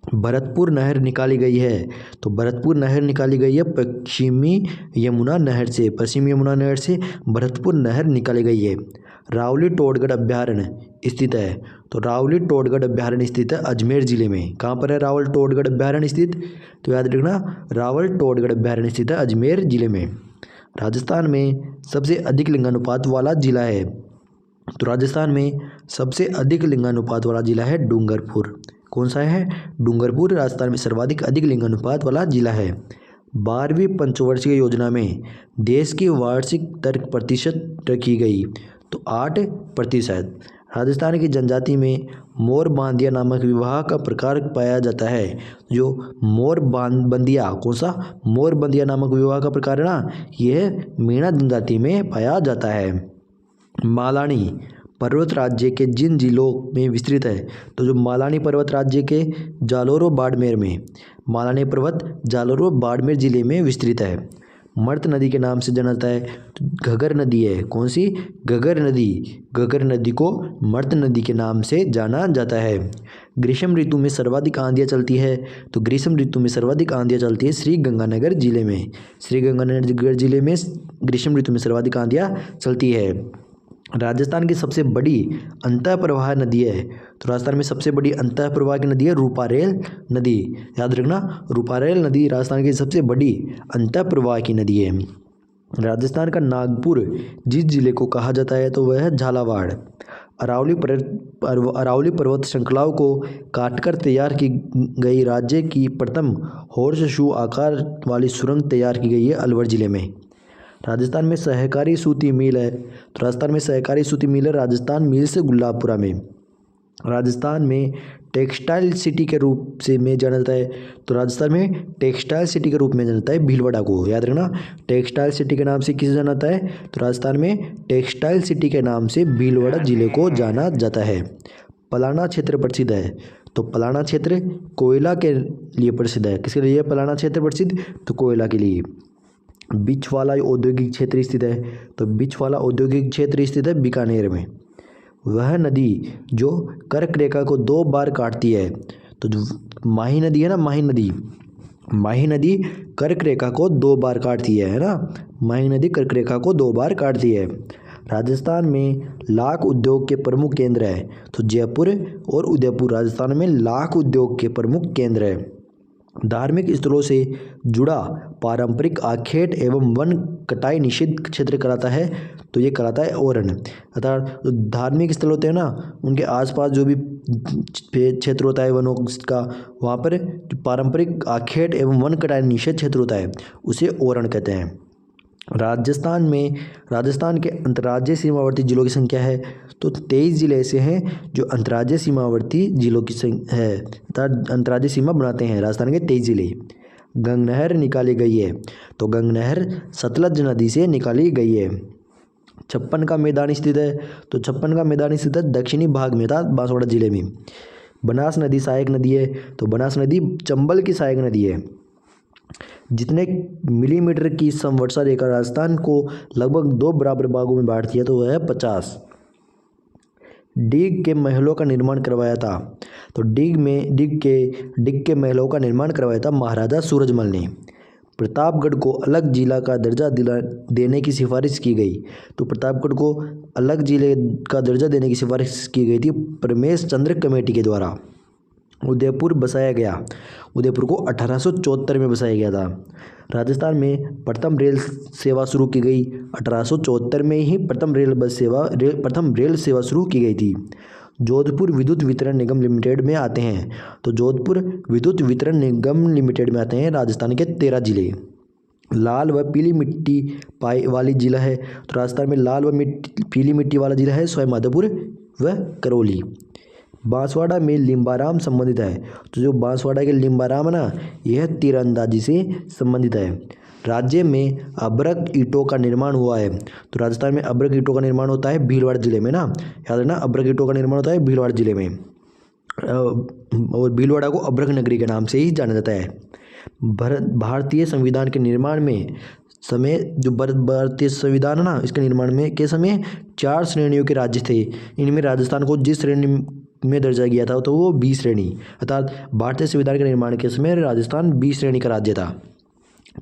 भरतपुर नहर निकाली गई है, तो भरतपुर नहर निकाली गई है पश्चिमी यमुना नहर से। पश्चिमी यमुना नहर से भरतपुर नहर निकाली गई है। रावली टोडगढ़ अभ्यारण्य स्थित है, तो रावली टोडगढ़ अभ्यारण्य स्थित है अजमेर जिले में। कहाँ पर है रावल टोडगढ़ अभ्यारण्य स्थित? तो याद रखना रावल टोडगढ़ अभ्यारण्य स्थित है अजमेर जिले में। राजस्थान में सबसे अधिक लिंगानुपात वाला जिला है, तो राजस्थान में सबसे अधिक लिंगानुपात वाला जिला है डूंगरपुर। कौन सा है? डूंगरपुर राजस्थान में सर्वाधिक अधिक लिंगानुपात वाला जिला है। 12वीं पंचवर्षीय योजना में देश की वार्षिक दर प्रतिशत रखी गई, तो 8%। राजस्थान की जनजाति में मोर बांदिया नामक विवाह का प्रकार पाया जाता है, जो मोर बंदिया, कौन सा? मोर बंदिया नामक विवाह का प्रकार है ना, यह मीणा जनजाति में पाया जाता है। मालानी पर्वत राज्य के जिन जिलों में विस्तृत है, तो जो मालानी पर्वत राज्य के जालोर व बाड़मेर में, मालानी पर्वत जालोर व बाड़मेर जिले में विस्तृत है। मर्त नदी के नाम से जाना जाता है? तो घगर नदी है। कौन सी? घगर नदी। घगर नदी को मर्त नदी के नाम से जाना जाता है। ग्रीष्म ऋतु में सर्वाधिक आंधियाँ चलती है? तो ग्रीष्म ऋतु में सर्वाधिक आंधियाँ चलती है श्री गंगानगर जिले में। श्री गंगानगर जिले में ग्रीष्म ऋतु में सर्वाधिक आंधियाँ चलती है। राजस्थान की सबसे बड़ी अंतः प्रवाह नदी है? तो राजस्थान में सबसे बड़ी अंतः प्रवाह की नदी है रूपारेल नदी। याद रखना, रूपारेल नदी राजस्थान की सबसे बड़ी अंतः प्रवाह की नदी है। राजस्थान का नागपुर जिस जिले को कहा जाता है तो वह है झालावाड़। अरावली पर्वत श्रृंखलाओं को काटकर तैयार की गई राज्य की प्रथम हॉर्स शू आकार वाली सुरंग तैयार की गई है अलवर जिले में। राजस्थान में सहकारी सूती मिल है? तो राजस्थान में सहकारी सूती मिल है राजस्थान मिल से गुलाबपुरा में। राजस्थान में टेक्सटाइल सिटी के रूप से में जाना जाता है? तो राजस्थान में टेक्सटाइल सिटी के रूप में जाना जाता है भीलवाड़ा को। याद रखना, टेक्सटाइल सिटी के नाम से किसे जाना जाता है? तो राजस्थान में टेक्सटाइल सिटी के नाम से भीलवाड़ा जिले को जाना जाता है। पलाना क्षेत्र प्रसिद्ध है? तो पलाना क्षेत्र कोयला के लिए प्रसिद्ध है। किसके लिए पलाना क्षेत्र प्रसिद्ध? तो कोयला के लिए। बिछवाला औद्योगिक क्षेत्र स्थित है? तो बिछवाला औद्योगिक क्षेत्र स्थित है बीकानेर में। वह नदी जो कर्क रेखा को 2 बार काटती है? तो जो माही नदी है ना, माही नदी कर्क रेखा को 2 बार काटती है ना। माही नदी कर्क रेखा को 2 बार काटती है। राजस्थान में लाख उद्योग के प्रमुख केंद्र है? तो जयपुर और उदयपुर राजस्थान में लाख उद्योग के प्रमुख केंद्र है। धार्मिक स्थलों से जुड़ा पारंपरिक आखेट एवं वन कटाई निषिद्ध क्षेत्र कहलाता है? तो ये कहलाता है ओरन। अर्थात जो धार्मिक स्थल होते हैं ना, उनके आसपास जो भी क्षेत्र होता है वनों का, वहाँ पर जो पारंपरिक आखेट एवं वन कटाई निषेध क्षेत्र होता है उसे ओरन कहते हैं। राजस्थान के अंतर्राज्यीय सीमावर्ती जिलों की संख्या है? तो 23 जिले ऐसे हैं जो अंतर्राज्यीय सीमावर्ती जिलों की है, अर्थात अंतर्राज्यीय सीमा बनाते हैं राजस्थान के 23 जिले। गंग नहर निकाली गई है? तो गंग नहर सतलज नदी से निकाली गई है। छप्पन का मैदान स्थित है? तो छप्पन का मैदान स्थित है दक्षिणी भाग में था बांसवाड़ा जिले में। बनास नदी सहायक नदी है? तो बनास नदी चंबल की सहायक नदी है। जितने मिलीमीटर की समवर्षा रेखा राजस्थान को लगभग 2 बराबर भागों में बांटती है? तो वह है 50। डिग के महलों का निर्माण करवाया था? तो डिग के महलों का निर्माण करवाया था महाराजा सूरजमल ने। प्रतापगढ़ को अलग जिला का दर्जा देने की सिफारिश की गई? तो प्रतापगढ़ को अलग जिले का दर्जा देने की सिफारिश की गई थी परमेश चंद्र कमेटी के द्वारा। उदयपुर बसाया गया? उदयपुर को 1874 में बसाया गया था। राजस्थान में प्रथम रेल सेवा शुरू की गई? 1874 में ही प्रथम रेल सेवा शुरू की गई थी। जोधपुर विद्युत वितरण निगम लिमिटेड में आते हैं? तो जोधपुर विद्युत वितरण निगम लिमिटेड में आते हैं राजस्थान के 13 जिले। लाल व पीली मिट्टी वाली जिला है? तो राजस्थान में लाल व पीली मिट्टी वाला जिला है सवाईमाधोपुर व करौली। बांसवाड़ा में लिम्बाराम संबंधित है? तो जो बांसवाड़ा के लिम्बाराम है ना, यह तीरंदाजी से संबंधित है। राज्य में अभ्रक ईंटों का निर्माण हुआ है? तो राजस्थान में अभ्रक ईंटों का निर्माण होता है भीलवाड़ा जिले में ना। याद रखना, अभ्रक ईंटों का निर्माण होता है भीलवाड़ा जिले में। और भीलवाड़ा को अभ्रक नगरी के नाम से ही जाना जाता है। भारतीय संविधान के निर्माण में समय जो भारतीय संविधान है ना, इसके निर्माण में के समय 4 श्रेणियों के राज्य थे। इनमें राजस्थान को जिस श्रेणी में दर्जा किया था तो वो 20 श्रेणी, अर्थात भारतीय संविधान के निर्माण के समय राजस्थान 20 श्रेणी का राज्य था।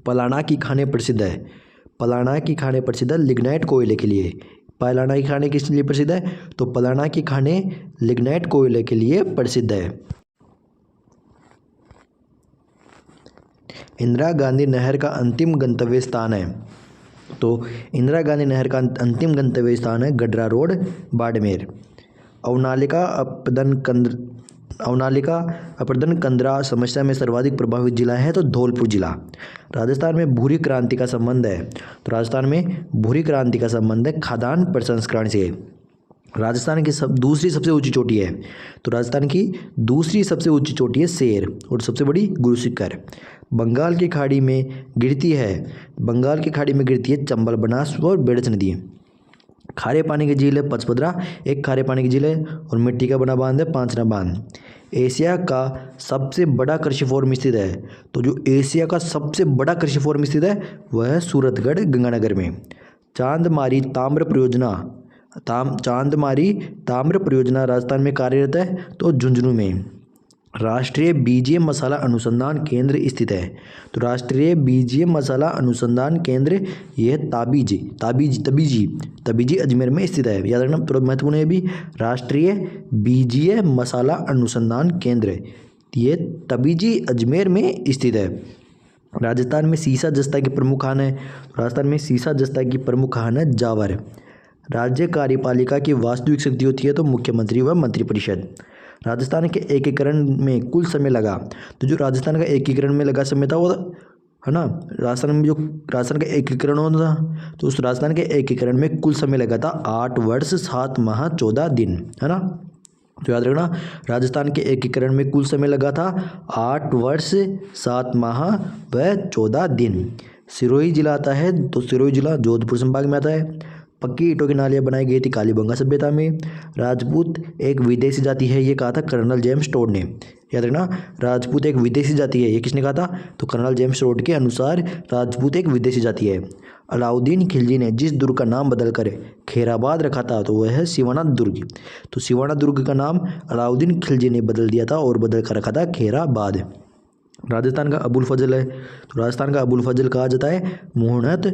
पलाना की खानें प्रसिद्ध है? पलाना की खानें प्रसिद्ध है लिग्नाइट कोयले के लिए। पलाना की खानें किस लिए प्रसिद्ध है? तो पलाना की खानें लिग्नाइट कोयले के लिए प्रसिद्ध है। इंदिरा गांधी नहर का अंतिम गंतव्य स्थान है? तो इंदिरा गांधी नहर का अंतिम गंतव्य स्थान है गडरा रोड, बाड़मेर। अवनालिका अपरदन कंदरा समस्या में सर्वाधिक प्रभावित जिला है? तो धौलपुर जिला। राजस्थान में भूरी क्रांति का संबंध है? तो राजस्थान में भूरी क्रांति का संबंध है खाद्यान्न प्रसंस्करण से। राजस्थान की दूसरी सबसे ऊंची चोटी है? तो राजस्थान की दूसरी सबसे ऊंची चोटी है शेर, और सबसे बड़ी गुरु शिखर। बंगाल की खाड़ी में गिरती है चंबल, बनास और बेड़च नदी। खारे पानी की झील है पचपदरा, एक खारे पानी की झील है, और मिट्टी का बना बांध है पांचना बांध। एशिया का सबसे बड़ा कृषि फोरम स्थित है? तो जो एशिया का सबसे बड़ा कृषि फोरम स्थित है वह है सूरतगढ़ गंगानगर में। चांदमारी ताम्र परियोजना राजस्थान में कार्यरत है? तो झुंझुनू में। राष्ट्रीय बीजीय मसाला अनुसंधान केंद्र स्थित है? तो राष्ट्रीय बीजीय मसाला अनुसंधान केंद्र यह तबीजी अजमेर में स्थित है। याद रखना, थोड़ा महत्वपूर्ण है भी। राष्ट्रीय बीजीय मसाला अनुसंधान केंद्र ये तबीजी अजमेर में स्थित है। राजस्थान में सीसा जस्ता की प्रमुख खान है? राजस्थान में सीसा जस्ता की प्रमुख खान है जावर। राज्य कार्यपालिका की वास्तविक शक्ति होती है? तो मुख्यमंत्री व मंत्रिपरिषद। राजस्थान के एकीकरण में कुल समय लगा? तो जो राजस्थान का एकीकरण में लगा समय था वो है ना, राजस्थान का एकीकरण होता था, तो उस राजस्थान के एकीकरण में कुल समय लगा था 8 वर्ष 7 माह 14 दिन, है ना। तो याद रखना, राजस्थान के एकीकरण में कुल समय लगा था 8 वर्ष 7 माह व 14 दिन। सिरोही जिला आता है? तो सिरोही जिला जोधपुर संभाग में आता है। पक्की ईंटों की नालियाँ बनाई गई थी कालीबंगा सभ्यता में। राजपूत एक विदेशी जाति है, ये कहा था कर्नल जेम्स टोड ने। याद रखना, राजपूत एक विदेशी जाति है, ये किसने कहा था? तो कर्नल जेम्स टोड के अनुसार राजपूत एक विदेशी जाति है। अलाउद्दीन खिलजी ने जिस दुर्ग का नाम बदलकर खैराबाद रखा था तो वह है सिवाना दुर्ग। तो सिवाना दुर्ग का नाम अलाउद्दीन खिलजी ने बदल दिया था और बदल कर रखा था खैराबाद। राजस्थान का अबुल फजल है? तो राजस्थान का अबुल फजल कहा जाता है मोहनोत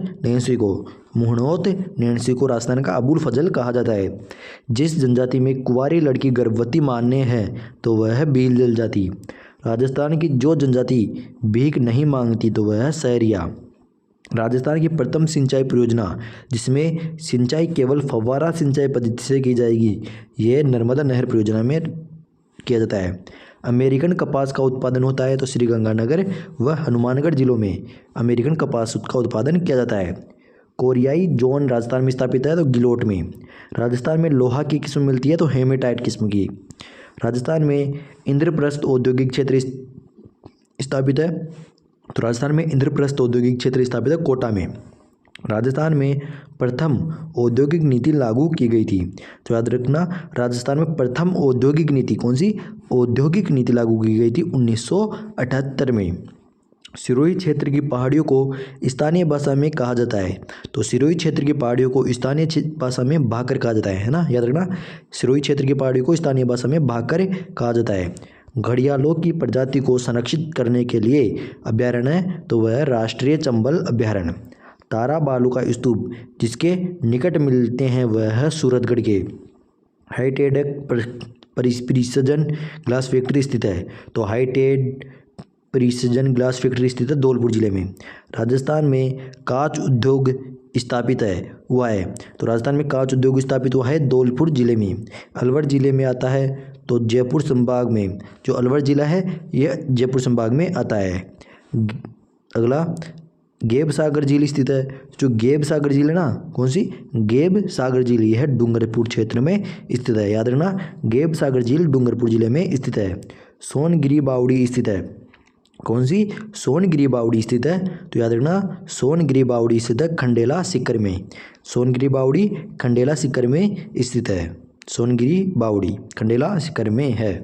नैन्सी को राजस्थान का अबुल फजल कहा जाता है। जिस जनजाति में कुंवारी लड़की गर्भवती मान्य है तो वह है भील जनजाति। राजस्थान की जो जनजाति भीख नहीं मांगती तो वह है सहरिया। राजस्थान की प्रथम सिंचाई परियोजना जिसमें सिंचाई केवल फव्वारा सिंचाई पद्धति से की जाएगी, यह नर्मदा नहर परियोजना में किया जाता है। अमेरिकन कपास का उत्पादन होता है? तो श्रीगंगानगर व हनुमानगढ़ जिलों में अमेरिकन कपास का उत्पादन किया जाता है। कोरियाई जोन राजस्थान में स्थापित है? तो गिलोट में। राजस्थान में लोहा की किस्म मिलती है? तो हेमेटाइट किस्म की। राजस्थान में इंद्रप्रस्थ औद्योगिक क्षेत्र स्थापित है? तो राजस्थान में इंद्रप्रस्थ औद्योगिक क्षेत्र स्थापित है कोटा में। राजस्थान में प्रथम औद्योगिक नीति लागू की गई थी? तो याद रखना, राजस्थान में प्रथम औद्योगिक नीति कौन सी औद्योगिक नीति लागू की गई थी? 1978 में। सिरोही क्षेत्र की पहाड़ियों को स्थानीय भाषा में कहा जाता है? तो सिरोही क्षेत्र की पहाड़ियों को स्थानीय भाषा में भाकर कहा जाता है ना। याद रखना, सिरोही क्षेत्र की पहाड़ियों को स्थानीय भाषा में भाकर कहा जाता है। घड़ियालों की प्रजाति को संरक्षित करने के लिए अभ्यारण्य है? तो वह राष्ट्रीय चंबल अभ्यारण्य। तारा बालू का स्तूप जिसके निकट मिलते हैं वह है सूरतगढ़ के। हाईटेक प्रिसिजन ग्लास फैक्ट्री स्थित है? तो हाईटेक प्रिसिजन ग्लास फैक्ट्री स्थित है धौलपुर जिले में। राजस्थान में कांच उद्योग स्थापित हुआ है? तो राजस्थान में कांच उद्योग स्थापित हुआ है धौलपुर जिले में। अलवर जिले में आता है? तो जयपुर संभाग में। जो अलवर जिला है यह जयपुर संभाग में आता है। अगला गेब सागर झील स्थित है? जो गेब सागर झील है ना, कौन सी गेब सागर झील, यह है डूंगरपुर क्षेत्र में स्थित है। याद रखना, गेब सागर झील डूंगरपुर जिले में स्थित है। सोनगिरी बावड़ी स्थित है? कौन सी सोनगिरी बावड़ी स्थित है? तो याद रखना, सोनगिरी बावड़ी स्थित है खंडेला सीकर में। सोनगिरी बावड़ी खंडेला सीकर में स्थित है। सोनगिरी बावड़ी खंडेला सीकर में है।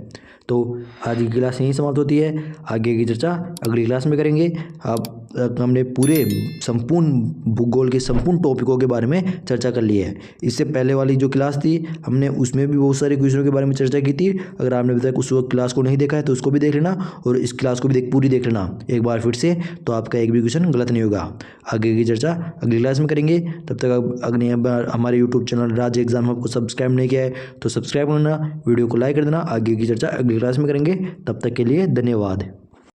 तो आज की क्लास यहीं समाप्त होती है। आगे की चर्चा अगली क्लास में करेंगे। अब हमने पूरे संपूर्ण भूगोल के संपूर्ण टॉपिकों के बारे में चर्चा कर ली है। इससे पहले वाली जो क्लास थी हमने उसमें भी बहुत सारे क्वेश्चनों के बारे में चर्चा की थी। अगर आपने अभी तक उस क्लास को नहीं देखा है तो उसको भी देख लेना और इस क्लास को भी पूरी देख लेना एक बार फिर से, तो आपका एक भी क्वेश्चन गलत नहीं होगा। आगे की चर्चा अगली क्लास में करेंगे। तब तक अगले हमारे यूट्यूब चैनल राज एग्जाम हब को सब्सक्राइब नहीं किया है तो सब्सक्राइब करना, वीडियो को लाइक कर देना। आगे की चर्चा अगली क्लास में करेंगे। तब तक के लिए धन्यवाद।